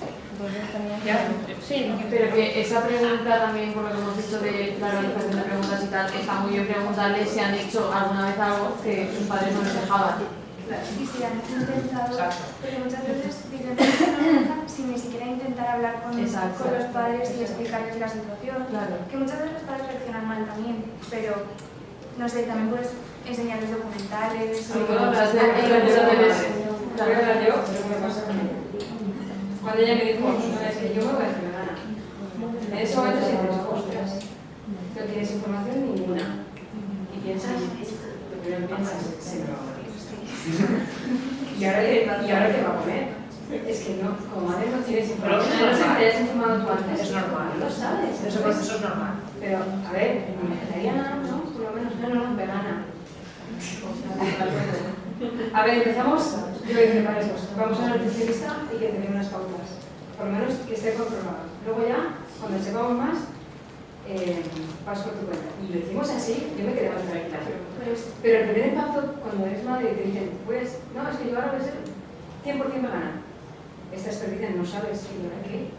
Sí, pero que esa pregunta también, por lo que hemos dicho de la organización de preguntas y tal, está muy bien preguntarles si han hecho alguna vez algo que sus padres no les dejaban. Y si han intentado, porque muchas veces dicen que no me dejan sin ni siquiera intentar hablar con los padres y explicarles la situación. Claro. Que muchas veces los padres reaccionan mal también, pero no sé, también puedes enseñarles documentales. Cuando ella me dijo, una vez que yo me voy a hacer vegana, en ese momento siempre digo, ostras, no tienes información ninguna. Y piensas, lo primero que piensas, se me va a morir. ¿Y ahora qué va a comer? Es que no, como madre no tienes información. Pero no sé si te has informado tú antes. Es normal. No lo sabes. Ese proceso es normal. Pero, a ver, vegetariana, ¿no? Por lo menos, no, vegana. A ver, empezamos, yo voy a decir varias cosas. Vamos a la nutricionista y que tener unas pautas, por lo menos que esté controlado. Luego ya, cuando sepamos más, vas por tu cuenta. Y lo hicimos así, yo me quedé más tranquila. Pero el primer impacto, cuando eres madre y te dicen, pues, no, es que yo ahora voy a ser 100% vegana. Estás perdida, no sabes si ahora qué.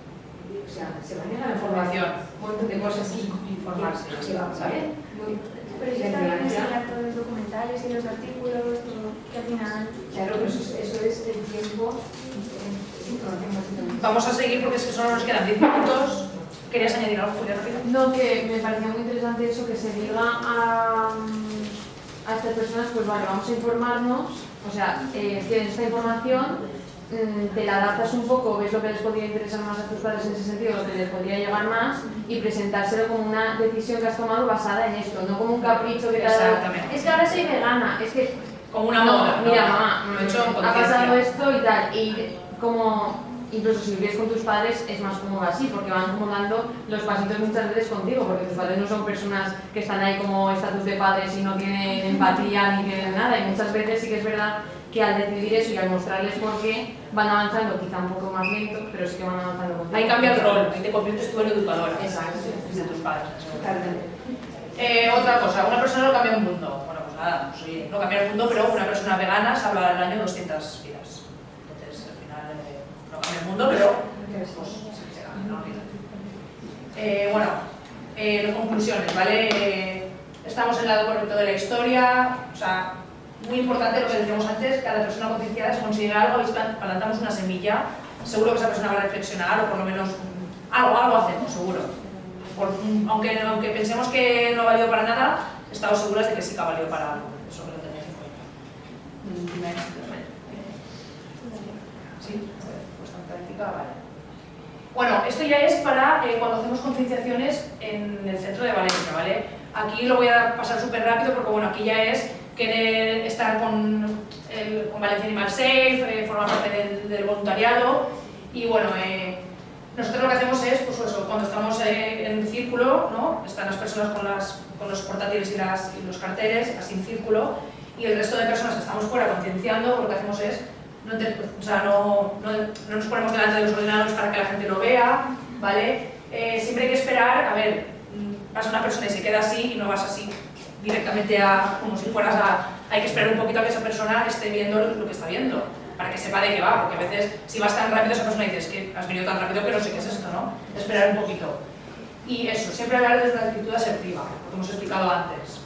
O sea, se va a negar la información, un montón de cosas y informarse. ¿Vale? Muy Pero yo también enseñar todos los documentales y los artículos, todo, que al final... Claro, pero eso es el tiempo. Vamos a seguir porque es que solo nos quedan 10 minutos. ¿Querías añadir algo, Julia, rápido? No, que me parecía muy interesante eso, que se diga a estas personas, pues vale, vamos a informarnos, o sea, tienes esta información, te la adaptas un poco, ves lo que les podría interesar más a tus padres en ese sentido, lo que les podría llegar más, y presentárselo como una decisión que has tomado basada en esto, no como un capricho que te ha dado. Es que ahora soy vegana, es que... Como una moda. No, mira, mamá, Lo he hecho en ha pasado esto y tal, y como... Incluso si vives con tus padres es más cómodo así, porque van como dando los pasitos muchas veces contigo, porque tus padres no son personas que están ahí como estatus de padres y no tienen empatía ni tienen nada, y muchas veces sí que es verdad que al decidir eso y al mostrarles por qué van avanzando, quizá un poco más lento, pero sí que van avanzando contigo. Ahí cambia el rol, ahí te conviertes tú en educadora. Exacto. De tus padres. Otra cosa, una persona no cambia el mundo. Bueno, pues nada, pues oye, no cambia el mundo, pero una persona vegana salva al año 200 vidas. Entonces, al final, no cambia el mundo, pero pues sí que se cambia, ¿no? Bueno, las conclusiones, ¿vale? Estamos en el lado correcto de la historia, o sea, muy importante lo que decíamos antes, cada persona concienciada se considera algo y plantamos una semilla, seguro que esa persona va a reflexionar o por lo menos algo hacemos, seguro. Aunque pensemos que no ha valido para nada, estamos seguras de que sí que ha valido para algo, eso que lo tenéis en cuenta. ¿Sí? Puesta en práctica, vale. Bueno, esto ya es para cuando hacemos concienciaciones en el centro de Valencia, ¿vale? Aquí lo voy a pasar súper rápido porque bueno, aquí ya es querer estar con Valencia Animal Safe, formar parte del voluntariado y bueno, nosotros lo que hacemos es, pues eso, cuando estamos en el círculo, ¿no? Están las personas con los portátiles y los carteles, así en círculo, y el resto de personas que estamos fuera concienciando, lo que hacemos es, no nos ponemos delante de los ordenadores para que la gente lo vea, ¿vale? Siempre hay que esperar, a ver, pasa una persona y se queda así y no vas así directamente como si fueras hay que esperar un poquito a que esa persona esté viendo lo que está viendo, para que sepa de qué va, porque a veces si vas tan rápido esa persona dice, es que has venido tan rápido que no sé qué es esto, ¿no? Esperar un poquito. Y eso, siempre hablar desde una actitud asertiva, como hemos explicado antes.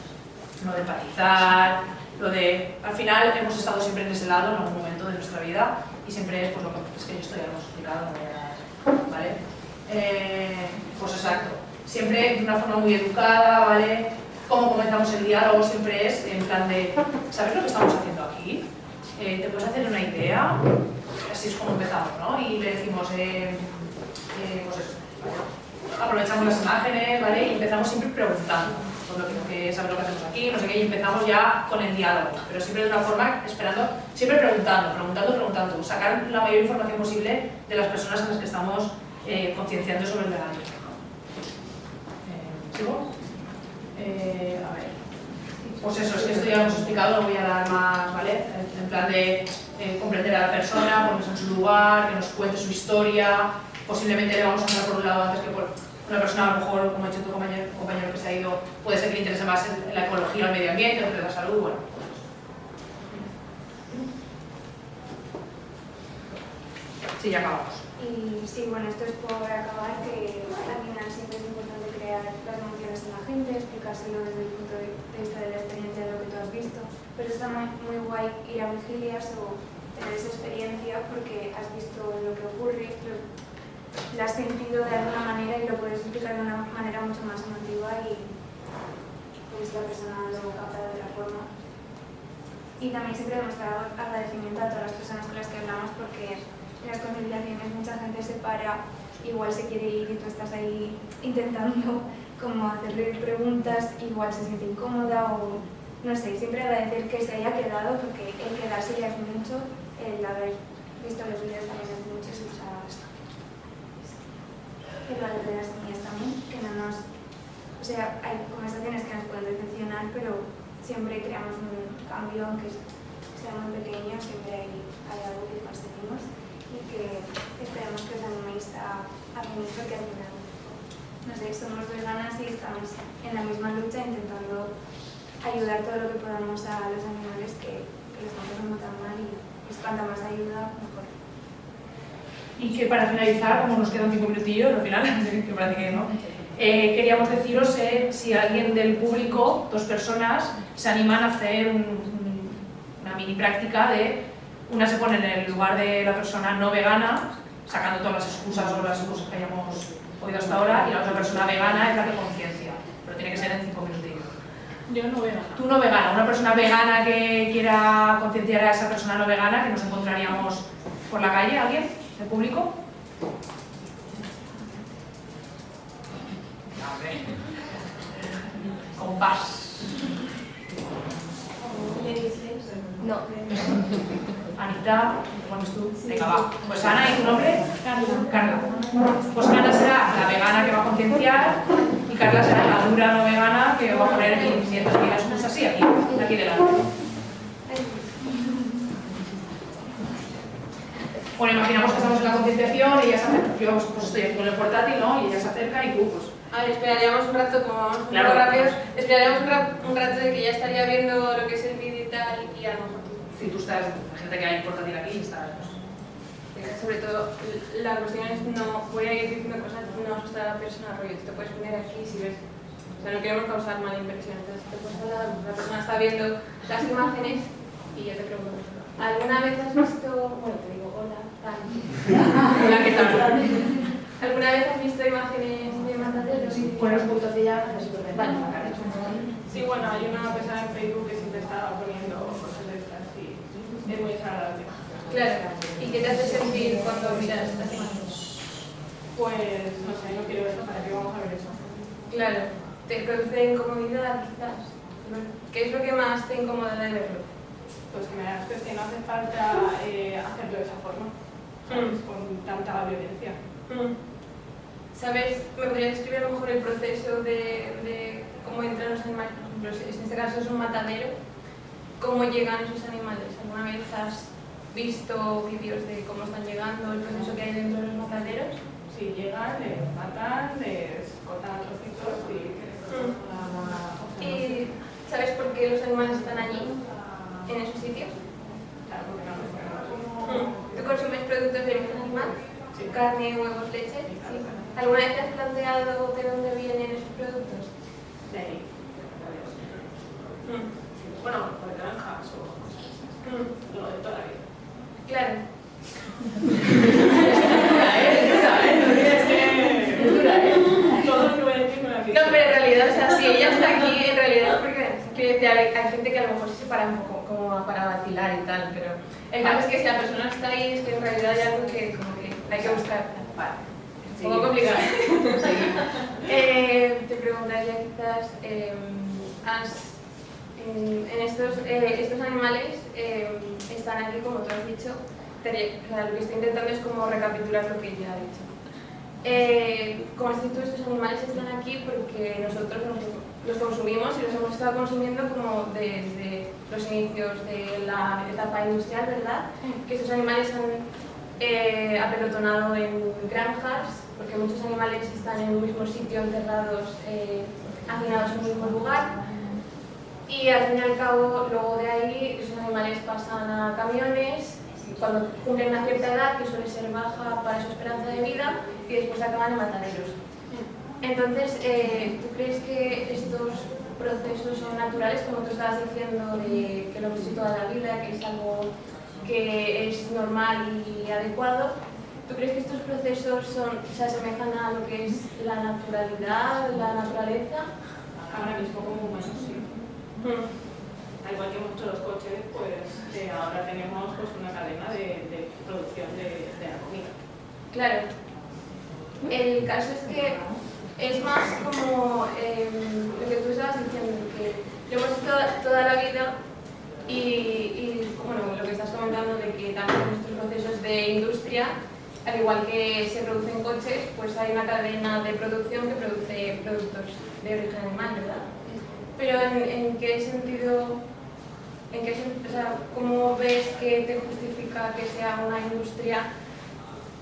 Lo de empatizar, lo de... Al final hemos estado siempre en ese lado en algún momento de nuestra vida y siempre es pues lo que es que esto ya lo hemos explicado, ¿vale? Pues exacto. Siempre de una forma muy educada, ¿vale? Cómo comenzamos el diálogo siempre es en plan de, ¿sabes lo que estamos haciendo aquí? ¿Te puedes hacer una idea? Así es como empezamos, ¿no? Y le decimos, pues eso, ¿vale? Aprovechamos las imágenes, ¿vale? Y empezamos siempre preguntando. pues lo que sabes lo que hacemos aquí, no sé qué, y empezamos ya con el diálogo, pero siempre de una forma, esperando, siempre preguntando, sacar la mayor información posible de las personas en las que estamos concienciando sobre el veganismo. ¿Sigo? A ver. Pues eso, es que esto ya lo hemos explicado, no voy a dar más, ¿vale? En plan de comprender a la persona, ponerse en su lugar, que nos cuente su historia, posiblemente le vamos a entrar por un lado antes que por una persona, a lo mejor, como ha dicho tu compañero que se ha ido, puede ser que le interese más en la ecología, el medio ambiente, o la salud, bueno. Sí, ya acabamos. Y sí, bueno, esto es por acabar, que al final siempre es importante crear las emociones en la gente, explicárselo desde el punto de vista de la experiencia de lo que tú has visto, pero está muy guay ir a vigilias o tener esa experiencia porque has visto lo que ocurre, lo has sentido de alguna manera y lo puedes explicar de una manera mucho más emotiva y pues la persona lo capta de otra forma. Y también siempre demostrar agradecimiento a todas las personas con las que hablamos porque en las conciliaciones mucha gente se para, igual se quiere ir y tú estás ahí intentando como hacerle preguntas, igual se siente incómoda o no sé, siempre agradecer que se haya quedado porque el quedarse ya es mucho, el haber visto los vídeos también es mucho, se usa el valor de las niñas también, que no nos, o sea, hay conversaciones que nos pueden decepcionar, pero siempre creamos un cambio, aunque sea muy pequeño, siempre hay algo que conseguimos y que esperemos que os animéis a venir porque al final, no sé, somos veganas y estamos en la misma lucha intentando ayudar todo lo que podamos a los animales que lo están pasando tan mal y pues cuanta más ayuda, mejor. Y que para finalizar, como nos quedan 5 minutillos al final, que parece que no, queríamos deciros si alguien del público, 2 personas, se animan a hacer una mini práctica de una se pone en el lugar de la persona no vegana, sacando todas las excusas o las excusas que hayamos oído hasta ahora, y la otra persona vegana es la que conciencia, pero tiene que ser en 5 minutillos. Yo no vegana. Tú no vegana, una persona vegana que quiera concienciar a esa persona no vegana, que nos encontraríamos por la calle, ¿alguien del público? Con paz. No. Anita, ¿te pones tú? Venga, va. Pues Ana, ¿y tu nombre? Carla. Pues Ana será la vegana que va a concienciar y Carla será la dura no vegana que va a poner 500.000 excusas así, aquí delante. Bueno, imaginamos que estamos en la concienciación y ella se acerca, yo pues estoy aquí con el portátil, ¿no? Y ella se acerca y tú, pues... A ver, esperaríamos un rato, como vamos un Claro. poco rápidos, esperaríamos un rato de que ya estaría viendo lo que es el vídeo y tal, y a lo mejor tú. Si tú estás, la gente que hay portátil aquí está, pues... Sobre todo, la cuestión es no voy a ir diciendo cosas, no asustar a la persona, rollo, te puedes poner aquí si ves. O sea, no queremos causar mala impresión, entonces te puedes hablar, la persona está viendo las imágenes y yo te pregunto, ¿alguna vez has visto, bueno, te digo, hola, tal? Hola, ¿qué tal? ¿Alguna vez has visto imágenes de mataderos? Sí, poneros un poquito hacia allá, así por vale, la cara. Sí, bueno, hay una persona en Facebook que siempre está poniendo cosas de estas y es muy desagradable. Claro, ¿y qué te hace sentir cuando miras estas imágenes? Pues, no sé, no quiero eso, ¿para qué vamos a ver eso? Claro, ¿te produce incomodidad quizás? ¿Qué es lo que más te incomoda de verlo? Pues que me das que no hace falta hacerlo de esa forma, ¿sabes? Con tanta violencia. ¿Sabes? ¿Me podrías describir a lo mejor el proceso de cómo entran los animales? Por ejemplo, en este caso es un matadero. ¿Cómo llegan esos animales? ¿Alguna vez has visto vídeos de cómo están llegando, el proceso que hay dentro de los mataderos? Sí, llegan, les matan, les cortan a trocitos ¿Y sabes por qué los animales están allí, en esos sitios? Claro, porque no los podemos. ¿Tú consumes productos de origen animal? Sí. ¿Carne, huevos, leche? Sí. ¿Alguna vez te has planteado de dónde vienen esos productos? De ahí. Bueno, de granjas o lo de toda la vida. Claro. Es dura, ¿eh? Todo lo que voy a decir me lo has dicho. No, pero en realidad, o sea, si ella está aquí, en realidad es porque quiero decir, hay gente que a lo mejor se separa un poco como para vacilar y tal, pero el caso es que si la persona está ahí, es que en realidad hay algo que como que hay que buscar. Vale. Un poco complicado. Seguimos. Te preguntaría quizás, en estos animales están aquí, como tú has dicho, o sea, lo que estoy intentando es como recapitular lo que ya he dicho. Como has dicho, estos animales están aquí porque nosotros los consumimos y los hemos estado consumiendo como desde los inicios de la etapa industrial, ¿verdad? Que estos animales han apelotonado en granjas, porque muchos animales están en un mismo sitio encerrados, hacinados en un mismo lugar, y al fin y al cabo, luego de ahí, esos animales pasan a camiones cuando cumplen una cierta edad, que suele ser baja para su esperanza de vida, y después acaban en mataderos. Entonces, ¿tú crees que estos procesos son naturales, como tú estabas diciendo, de que lo hemos hecho toda la vida, que es algo que es normal y adecuado? ¿Tú crees que estos procesos se asemejan a lo que es la naturalidad, la naturaleza? Ahora mismo como humanos sí. Al igual que hemos hecho los coches, pues ahora tenemos pues, una cadena de producción de la comida. Claro. El caso es que es más como lo que tú estabas diciendo, que lo hemos hecho toda la vida y bueno, lo que estás comentando de que también en estos procesos de industria, al igual que se producen coches, pues hay una cadena de producción que produce productos de origen animal, ¿verdad? Pero ¿en qué sentido, o sea, cómo ves que te justifica que sea una industria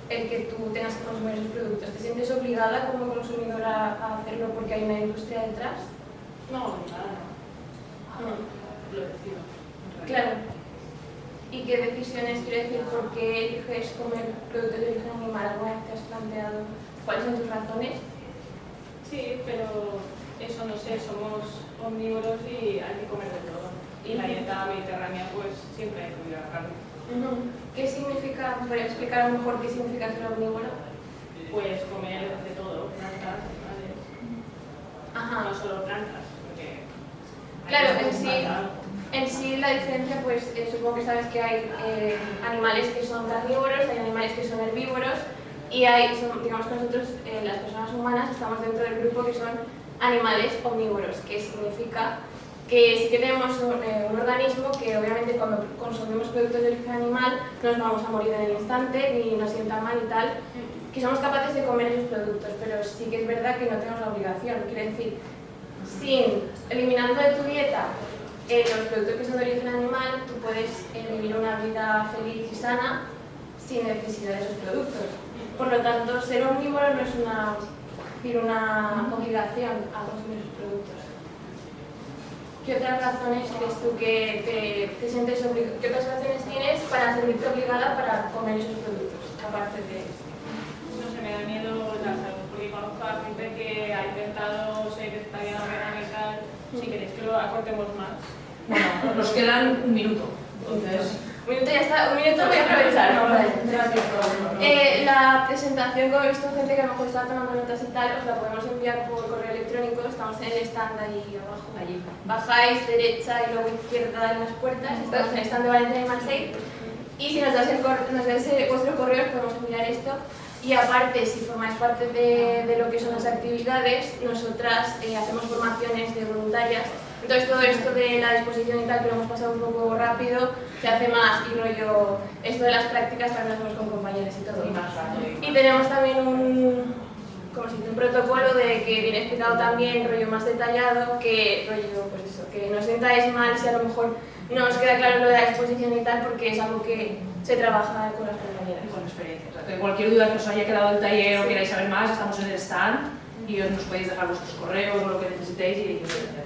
el que tú tengas que consumir esos productos? ¿Te sientes obligada como consumidora a hacerlo porque hay una industria detrás? No, nada, no. Lo decido. Claro. ¿Y qué decisiones, quiero decir, por qué eliges comer productos de origen animal? ¿Alguna vez te has planteado cuáles son tus razones? Sí, pero eso no sé, somos omnívoros y hay que comer de todo. Y la dieta mediterránea pues siempre hay que comer la carne. ¿Qué significa, podrías explicar a lo mejor qué significa ser omnívoro? Pues comer de todo, plantas, animales. Ajá. No solo plantas, porque... Claro, en sí la diferencia, pues supongo que sabes que hay animales que son carnívoros, hay animales que son herbívoros y digamos que nosotros, las personas humanas, estamos dentro del grupo que son animales omnívoros, que significa que sí que tenemos un organismo que obviamente cuando consumimos productos de origen animal no nos vamos a morir en el instante, ni nos sienta mal y tal, que somos capaces de comer esos productos, pero sí que es verdad que no tenemos la obligación. Quiere decir, eliminando de tu dieta los productos que son de origen animal, tú puedes vivir una vida feliz y sana sin necesidad de esos productos. Por lo tanto, ser omnívoro no es una obligación a consumir esos productos. ¿Qué otras razones crees tú que te sientes obligada? ¿Qué otras razones tienes para sentirte obligada para comer esos productos, aparte de esto? No sé, me da miedo la salud, porque conozco a gente que ha intentado ser vegetariana, vegana y tal. Si queréis que lo acortemos más. Bueno, nos quedan un minuto. Entonces... Un minuto ya está, un minuto voy a aprovechar. ¿No? Vale. La presentación, como he visto gente que a lo mejor está tomando notas y tal, os la podemos enviar por correo electrónico. Estamos en el stand ahí abajo. Allí. Bajáis derecha y luego izquierda en las puertas. Estamos en el stand de Valencia Animal Safe. Y si nos dais vuestro correo, os podemos enviar esto. Y aparte, si formáis parte de lo que son las actividades, nosotras hacemos formaciones de voluntarias. Entonces todo esto de la disposición y tal, que lo hemos pasado un poco rápido, se hace más y rollo, esto de las prácticas también lo hacemos con compañeros y todo. Y tenemos también un protocolo de que viene explicado también, rollo más detallado, que rollo, pues eso, que no os sentáis mal si a lo mejor no os queda claro lo de la disposición y tal, porque es algo que se trabaja con las compañeras. Y con experiencia. O sea, que cualquier duda que os haya quedado del taller o queráis saber más, estamos en el stand y os nos podéis dejar vuestros correos o lo que necesitéis y os lo hacemos.